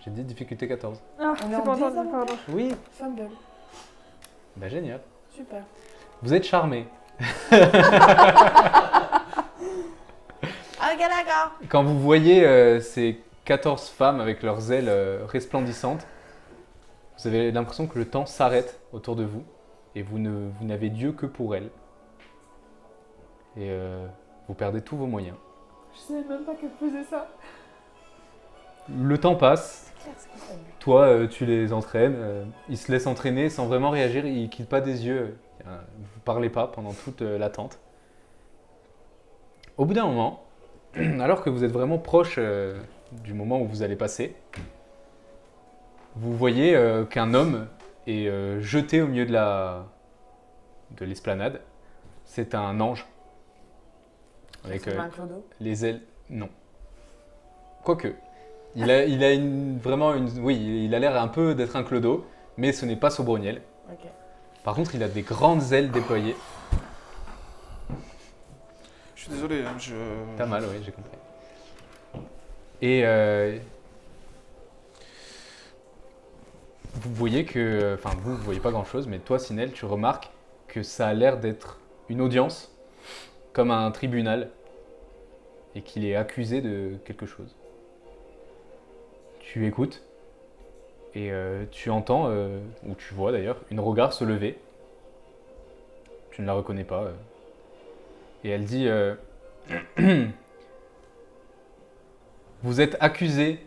J'ai dit difficulté 14. Ah, On est c'est en pas entendu, désavantage. pardon. Oui. Fumble. Bah génial. Super. Vous êtes charmé. Ah, ok, d'accord. Quand vous voyez ces 14 femmes avec leurs ailes resplendissantes, vous avez l'impression que le temps s'arrête autour de vous et vous n'avez Dieu que pour elles. Et vous perdez tous vos moyens. Je savais même pas qu'elle faisait ça. Le temps passe, Claire, c'est quoi ça? toi tu les entraînes, ils se laissent entraîner sans vraiment réagir, ils quittent pas des yeux, vous parlez pas pendant toute l'attente. Au bout d'un moment, alors que vous êtes vraiment proche du moment où vous allez passer, vous voyez qu'un homme est jeté au milieu de l'esplanade. C'est un ange. Avec C'est un clodo. les ailes. Non. Quoique. Il a vraiment une. Oui, il a l'air un peu d'être un clodo, mais ce n'est pas Sobroniel. Ok. Par contre, il a des grandes ailes déployées. Je suis désolé, hein, Pas mal, oui, j'ai compris. Et vous voyez que. Enfin, vous voyez pas grand chose, mais toi, Sinel, tu remarques que ça a l'air d'être une audience, comme un tribunal, et qu'il est accusé de quelque chose. Tu écoutes, et tu entends, ou tu vois d'ailleurs, une regard se lever. Tu ne la reconnais pas. Et elle dit Vous êtes accusé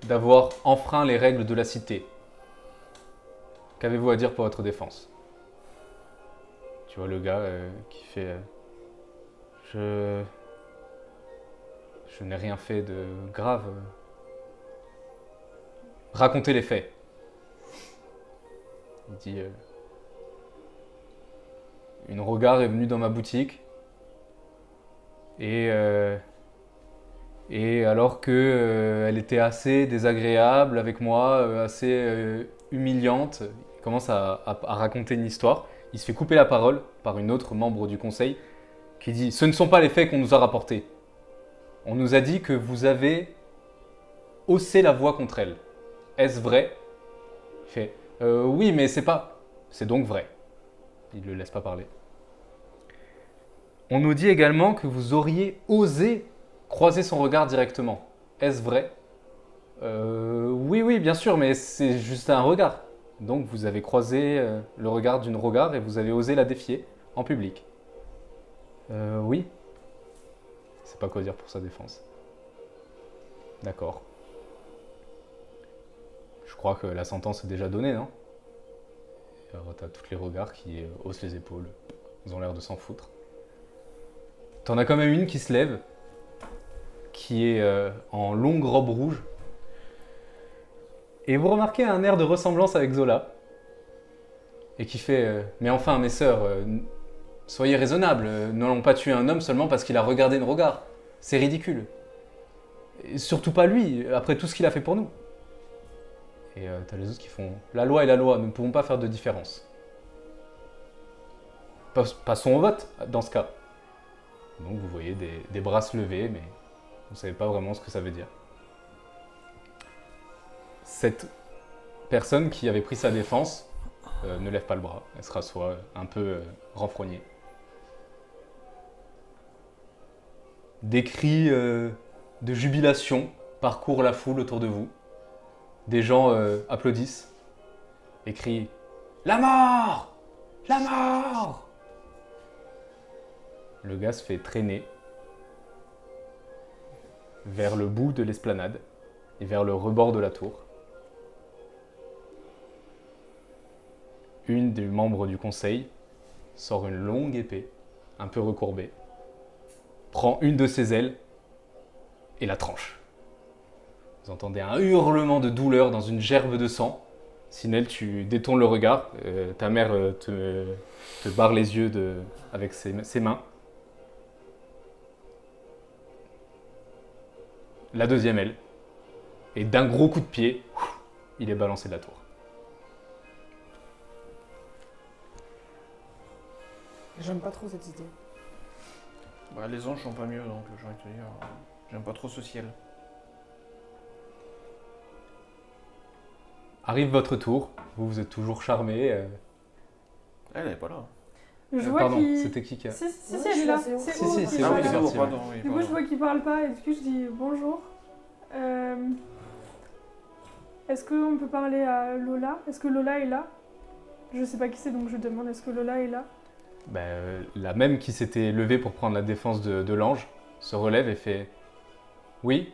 d'avoir enfreint les règles de la cité. Qu'avez-vous à dire pour votre défense? Tu vois le gars qui fait Je n'ai rien fait de grave. Racontez les faits. Il dit Une regard est venue dans ma boutique et alors que elle était assez désagréable avec moi, assez humiliante, il commence à raconter une histoire. Il se fait couper la parole par une autre membre du conseil qui dit « Ce ne sont pas les faits qu'on nous a rapportés. On nous a dit que vous avez haussé la voix contre elle. Est-ce vrai ?» Il fait « Oui, mais c'est pas... » C'est donc vrai. Il ne le laisse pas parler. On nous dit également que vous auriez osé croiser son regard directement. Est-ce vrai? Oui, bien sûr, mais c'est juste un regard. Donc vous avez croisé le regard d'une regard et vous avez osé la défier en public. Oui. C'est pas quoi dire pour sa défense. D'accord. Je crois que la sentence est déjà donnée, non? Alors t'as tous les regards qui haussent les épaules. Ils ont l'air de s'en foutre. T'en as quand même une qui se lève, qui est en longue robe rouge. Et vous remarquez un air de ressemblance avec Zola. Et qui fait mais enfin, mes sœurs, soyez raisonnables. N'allons pas tuer un homme seulement parce qu'il a regardé nos regards. C'est ridicule. Et surtout pas lui, après tout ce qu'il a fait pour nous. Et t'as les autres qui font la loi est la loi, nous ne pouvons pas faire de différence. Passons au vote dans ce cas. Donc vous voyez des bras se lever, mais vous ne savez pas vraiment ce que ça veut dire. Cette personne qui avait pris sa défense ne lève pas le bras, elle se rassoit un peu renfrognée. Des cris de jubilation parcourent la foule autour de vous. Des gens applaudissent et crient « La mort! La mort !» Le gars se fait traîner vers le bout de l'esplanade et vers le rebord de la tour. Une des membres du conseil sort une longue épée, un peu recourbée, prend une de ses ailes et la tranche. Vous entendez un hurlement de douleur dans une gerbe de sang. Sinel, tu détournes le regard. Ta mère te barre les yeux avec ses mains. La deuxième aile. Et d'un gros coup de pied, il est balancé de la tour. J'aime pas trop cette idée. Bah, les anges sont pas mieux, donc j'ai envie de te dire. J'aime pas trop ce ciel. Arrive votre tour. Vous êtes toujours charmé. Elle est pas là. Je vois Pardon, qu'il... c'était qui a... Si, Ouais, elle est là. je suis C'est assez où Si, qui c'est parle où, là. c'est parti, pardon, oui, Du coup, je vois qu'il parle pas, et du coup, je dis bonjour. Est-ce qu'on peut parler à Lola? Est-ce que Lola est là? Je sais pas qui c'est, donc je demande est-ce que Lola est là? La même qui s'était levée pour prendre la défense de l'ange se relève et fait « Oui ?»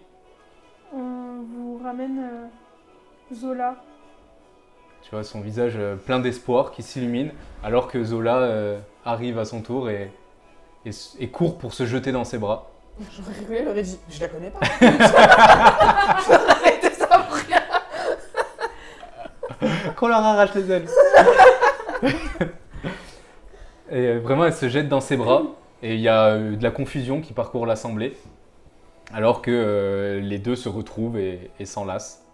On vous ramène Zola. Tu vois son visage plein d'espoir qui s'illumine alors que Zola arrive à son tour et court pour se jeter dans ses bras. J'aurais rigolé, elle aurait dit je la connais pas. J'aurais arrêté ça pour rien. Qu'on leur arrache les ailes. Et vraiment, elle se jette dans ses bras et il y a de la confusion qui parcourt l'assemblée alors que les deux se retrouvent et s'enlacent.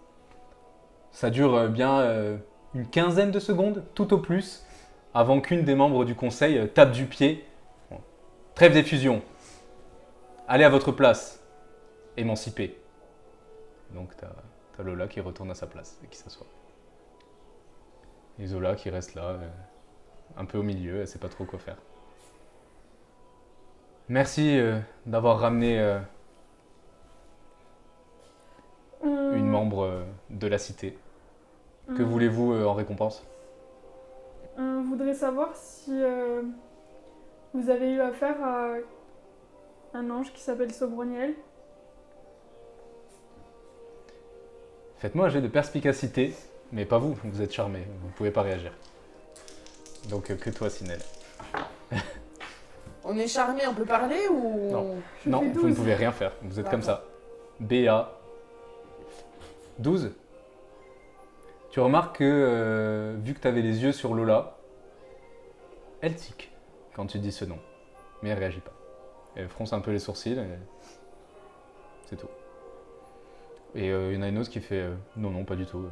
Ça dure bien une quinzaine de secondes, tout au plus, avant qu'une des membres du conseil tape du pied. Bon. Trêve d'effusion. Allez à votre place. Émancipé. Donc t'as Lola qui retourne à sa place et qui s'assoit. Et Zola qui reste là, un peu au milieu, elle sait pas trop quoi faire. Merci d'avoir ramené une membre de la cité. Que voulez-vous en récompense? On voudrait savoir si vous avez eu affaire à un ange qui s'appelle Sobroniel. Faites-moi un jet de perspicacité, mais pas vous, vous êtes charmé, vous pouvez pas réagir. Donc que toi, Sinel. On est charmé, on peut parler ou... Non. Je Non, fais vous ne 12. pouvez rien faire, vous êtes comme D'accord. ça. BA. 12. Tu remarques que, vu que tu avais les yeux sur Lola, elle tique quand tu dis ce nom, mais elle réagit pas. Elle fronce un peu les sourcils, et c'est tout. Et il y en a une autre qui fait non, non, pas du tout.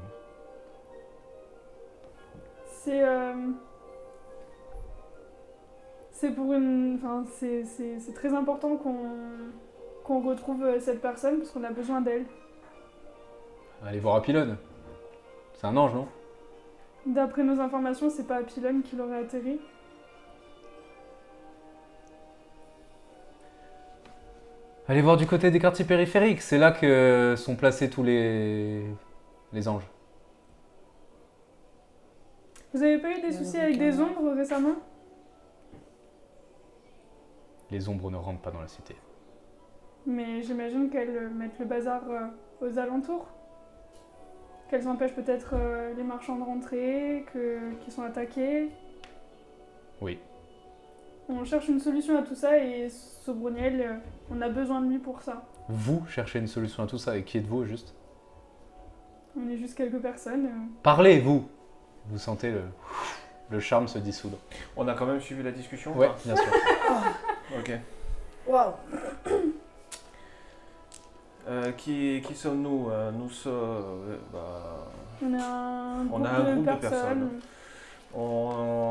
C'est pour une... Enfin, c'est très important qu'on retrouve cette personne parce qu'on a besoin d'elle. Allez voir Apilone. C'est un ange, non? D'après nos informations, c'est pas à Pylone qu'il aurait atterri. Allez voir du côté des quartiers périphériques, c'est là que sont placés tous les anges. Vous avez pas eu des soucis avec des ombres récemment? les ombres ne rentrent pas dans la cité. Mais j'imagine qu'elles mettent le bazar aux alentours. Qu'elles empêchent peut-être les marchands de rentrer, qu'ils sont attaqués. Oui. On cherche une solution à tout ça et Sobroniel, on a besoin de lui pour ça. Vous cherchez une solution à tout ça, et qui êtes-vous, juste? On est juste quelques personnes. Parlez, vous! Vous sentez le charme se dissoudre. On a quand même suivi la discussion? Ouais, bien sûr. Ok. Waouh. Qui sommes-nous? Nous sommes... On a un On groupe, a un de groupe de personnes. personnes.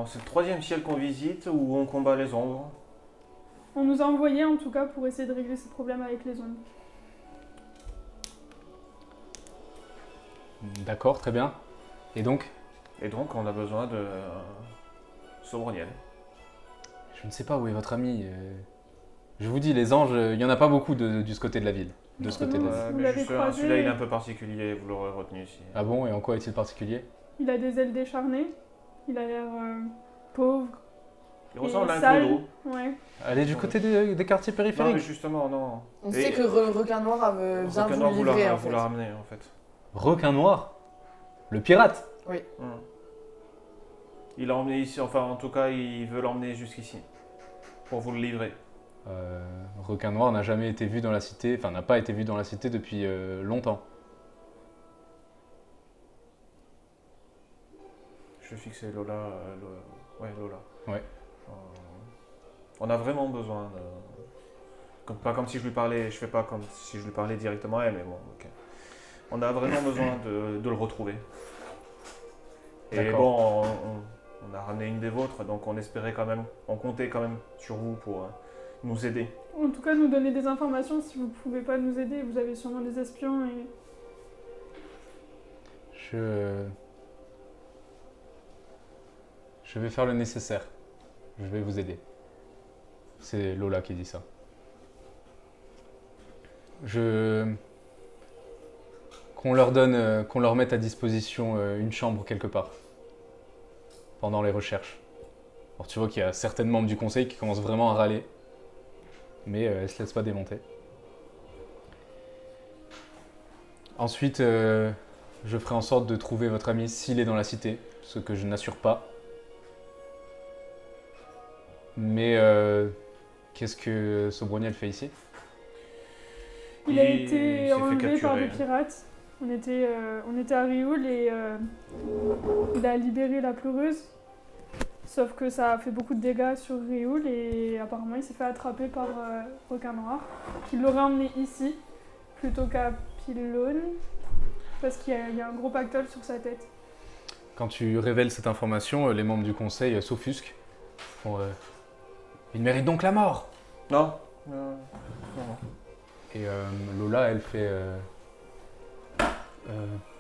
C'est le 3e ciel qu'on visite où on combat les ombres. On nous a envoyés en tout cas pour essayer de régler ces problèmes avec les zones. D'accord, très bien. Et donc? Et donc on a besoin de Sobroniel. Je ne sais pas où est votre ami. Je vous dis, les anges, il n'y en a pas beaucoup de ce côté de la ville. De ce côté de la ville. Vous Mais l'avez juste, croisé. celui-là il est un peu particulier, vous l'aurez retenu ici. Ah bon, et en quoi est-il particulier? Il a des ailes décharnées. Il a l'air pauvre. Il ressemble à un sale. clodo. Ouais. Allez du côté des quartiers Non mais périphériques. justement non. On Et- sait que le requin noir vient Requin vous Noir, livrer en vous fait. l'a ramené en fait. Requin noir? Le pirate? Il l'a emmené ici, enfin en tout cas il veut l'emmener jusqu'ici. Pour vous le livrer. Requin noir n'a jamais été vu dans la cité, enfin n'a pas été vu dans la cité depuis longtemps. Je vais fixer Lola. Ouais, Lola. Ouais. On a vraiment besoin de. Pas comme si je lui parlais, je fais pas comme si je lui parlais directement à elle, mais bon, ok. On a vraiment besoin de le retrouver. Et D'accord. bon, on a ramené une des vôtres, donc on espérait quand même, on comptait quand même sur vous pour nous aider. En tout cas, nous donner des informations si vous pouvez pas nous aider. Vous avez sûrement des espions et... Je vais faire le nécessaire. Je vais vous aider. C'est Lola qui dit ça. Qu'on leur donne, qu'on leur mette à disposition une chambre quelque part pendant les recherches. Alors tu vois qu'il y a certains membres du conseil qui commencent vraiment à râler, mais elles se laissent pas démonter. Ensuite, je ferai en sorte de trouver votre ami s'il est dans la cité, ce que je n'assure pas. Mais qu'est-ce que Sobroniel fait ici? Il a Il été s'est fait enlevé par capturer. des pirates. On était à Rioul et il a libéré la pleureuse. Sauf que ça a fait beaucoup de dégâts sur Rioul et apparemment il s'est fait attraper par Requin Noir. Il l'aurait emmené ici plutôt qu'à Pylone parce qu'il y a un gros pactole sur sa tête. Quand tu révèles cette information, les membres du conseil s'offusquent. Il mérite donc la mort. Non. Et Lola, elle fait...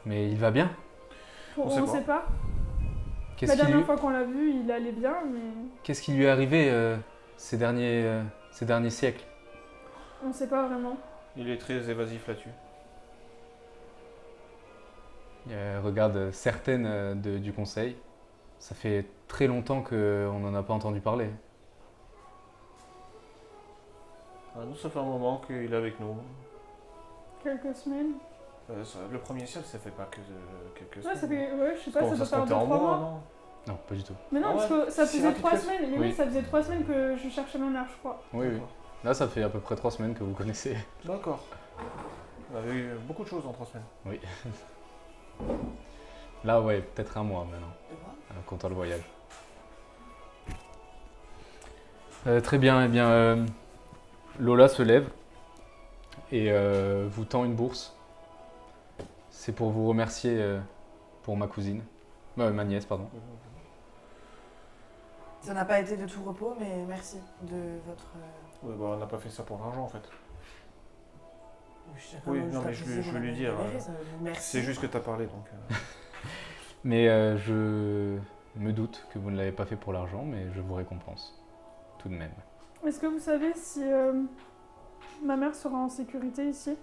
mais il va bien? On sait On pas. sait pas. Qu'est-ce La qui, dernière lui... fois qu'on l'a vu, il allait bien, mais Qu'est-ce qui lui est arrivé ces derniers siècles? on sait pas vraiment. Il est très évasif là-dessus. Regarde certaines du conseil. Ça fait très longtemps qu'on n'en a pas entendu parler. Nous, ça fait un moment qu'il est avec nous. Quelques semaines. Le premier ciel, ça fait pas que quelques Ouais, semaines. ça fait, ouais, je sais pas, Bon, ça doit se faire comptait 2-3 en mois. mois, non? Non, pas du tout. Mais non, Ah parce ouais, que ça si faisait rapide 3 que ça. semaines. Oui. Oui, ça faisait 3 semaines que je cherchais ma mère, je crois. Oui, oui. D'accord. Là, ça fait à peu près 3 semaines que vous connaissez. D'accord. On avait eu beaucoup de choses en 3 semaines. Là, ouais, peut-être un mois maintenant, comptant le voyage. Très bien, eh bien, Lola se lève et vous tend une bourse. C'est pour vous remercier pour ma cousine, ma nièce, pardon. Ça n'a pas été de tout repos, mais merci de votre. Ouais, bah, on n'a pas fait ça pour l'argent en fait. Oui, non, mais je vais lui dire, Merci. C'est juste que t'as parlé donc. Mais je me doute que vous ne l'avez pas fait pour l'argent, mais je vous récompense, tout de même. Est-ce que vous savez si ma mère sera en sécurité ici?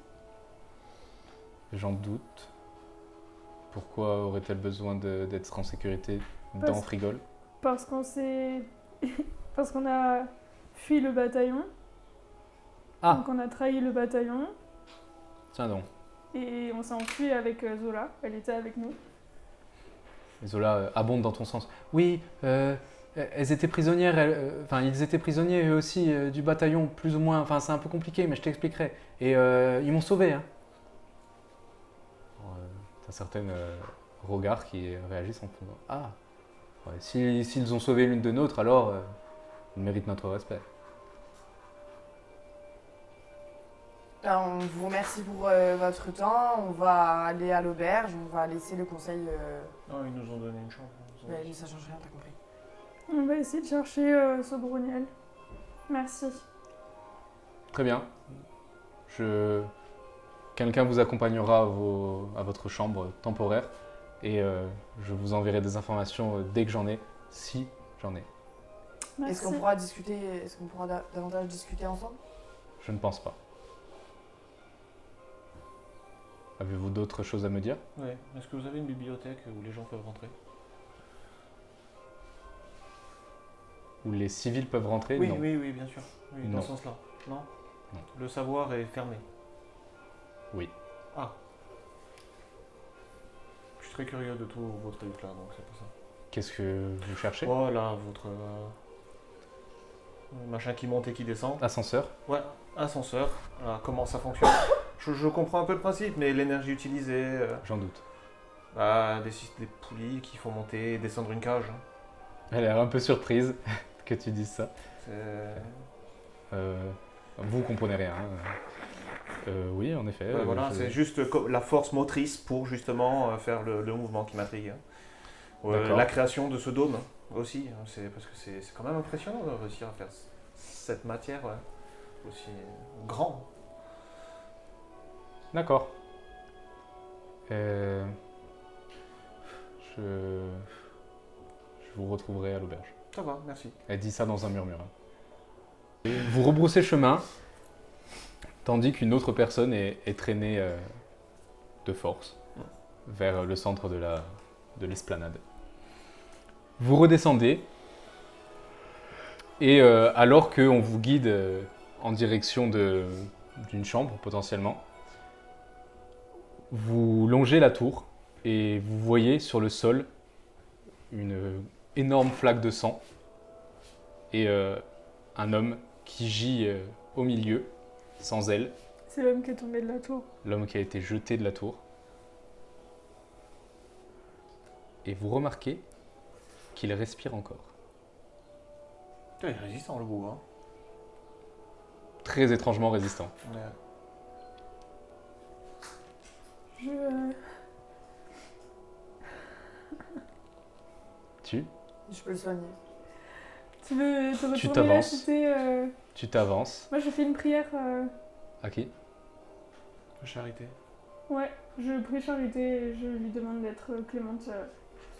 J'en doute. Pourquoi aurait-elle besoin d'être en sécurité dans Parce- Frigol? Parce qu'on s'est... Parce qu'on a fui le bataillon. Ah. Donc on a trahi le bataillon Tiens donc. et on s'est enfui avec Zola. Elle était avec nous. Et Zola abonde dans ton sens. Oui, elles étaient prisonnières, enfin ils étaient prisonniers eux aussi du bataillon, plus ou moins. Enfin c'est un peu compliqué, mais je t'expliquerai. Et ils m'ont sauvé. Hein. T'as certains regards qui réagissent en faisant ah, ouais, s'ils ont sauvé l'une de nôtres, alors ils méritent notre respect. Ben, on vous remercie pour votre temps. On va aller à l'auberge. On va laisser le conseil. Non, ils nous ont donné une chambre. Mais ça change rien, t'as compris. On va essayer de chercher Sobroniel. Merci. Très bien. Quelqu'un vous accompagnera à votre chambre temporaire et je vous enverrai des informations dès que j'en ai, si j'en ai. Merci. Est-ce qu'on pourra discuter, est-ce qu'on pourra davantage discuter ensemble? Je ne pense pas. Avez-vous d'autres choses à me dire? Ouais. Est-ce que vous avez une bibliothèque où les gens peuvent rentrer? Où les civils peuvent rentrer? Oui, Non. oui, bien sûr. Oui, Non. dans ce sens-là. Non? Non. Le savoir est fermé. Oui. Ah. Je suis très curieux de tous vos trucs là, donc c'est pour ça. Qu'est-ce que vous cherchez? Voilà, votre machin qui monte et qui descend. Ascenseur? Ouais, ascenseur. Voilà, comment ça fonctionne? Je comprends un peu le principe, mais l'énergie utilisée, J'en doute. des poulies qui font monter et descendre une cage. Elle a l'air un peu surprise que tu dises ça. C'est... Vous comprenez rien. Hein. Oui, en effet. voilà, c'est juste la force motrice pour justement faire le mouvement qui m'intrigue. D'accord. La création de ce dôme aussi, hein, parce que c'est quand même impressionnant de réussir à faire cette matière aussi grand. D'accord. Je vous retrouverai à l'auberge. Ça va, merci. Elle dit ça dans un murmure. Et vous rebroussez chemin, tandis qu'une autre personne est traînée de force vers le centre de l'esplanade. Vous redescendez, et alors qu'on vous guide en direction d'une chambre potentiellement, vous longez la tour et vous voyez sur le sol une énorme flaque de sang et un homme qui gît au milieu, sans aile, C'est l'homme qui est tombé de la tour. l'homme qui a été jeté de la tour. Et vous remarquez qu'il respire encore. Putain, il est résistant le bout, hein. Très étrangement résistant. Ouais. Je... Je peux le soigner. Tu veux te retourner t'avances. la cité Tu t'avances. Moi, je fais une prière. À qui? Charité. Ouais, je prie Charité et je lui demande d'être clémente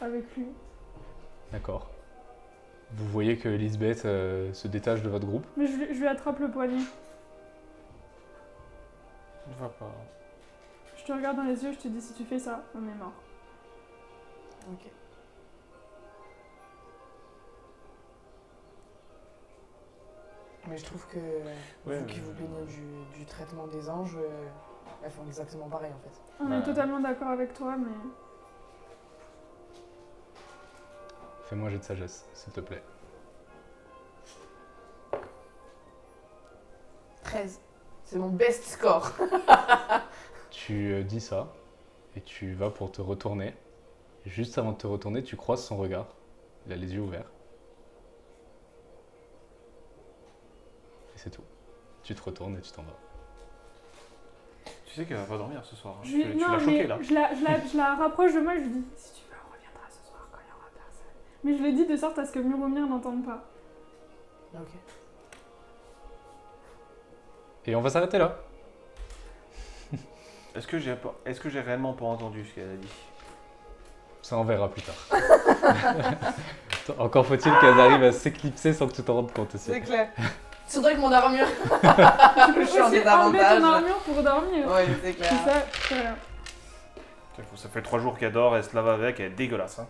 avec lui. D'accord. Vous voyez que Lisbeth se détache de votre groupe. Mais je lui attrape le poignet. Ne va pas. Je te regarde dans les yeux, je te dis si tu fais ça, on est mort. Ok. Mais je trouve que Ouais, vous qui vous plaignez du traitement des anges, elles font exactement pareil en fait. On est totalement d'accord avec toi, mais... Fais-moi un jet de sagesse, s'il te plaît. 13. C'est mon best score. Tu dis ça, et tu vas pour te retourner. Et juste avant de te retourner, tu croises son regard. Il a les yeux ouverts. Et c'est tout. Tu te retournes et tu t'en vas. Tu sais qu'elle va pas dormir ce soir. Hein. Je lui- Tu non, l'as choquée mais là. je la rapproche de moi et je lui dis si tu veux, on reviendra ce soir quand il y aura personne. Mais je le dis de sorte à ce que Muromir n'entende pas. Ok. Et on va s'arrêter là. Est-ce que j'ai réellement pas entendu ce qu'elle a dit? Ça, on verra plus tard. Encore faut-il qu'elles arrivent à s'éclipser sans que tu t'en rendes compte aussi. C'est clair. Surtout avec mon armure. Tu peux Je suis en aussi enlever désavantage. ton armure pour dormir. Ouais, c'est C'est clair. ça, voilà. Ça fait 3 jours qu'elle dort, elle se lave avec, elle est dégueulasse. Hein.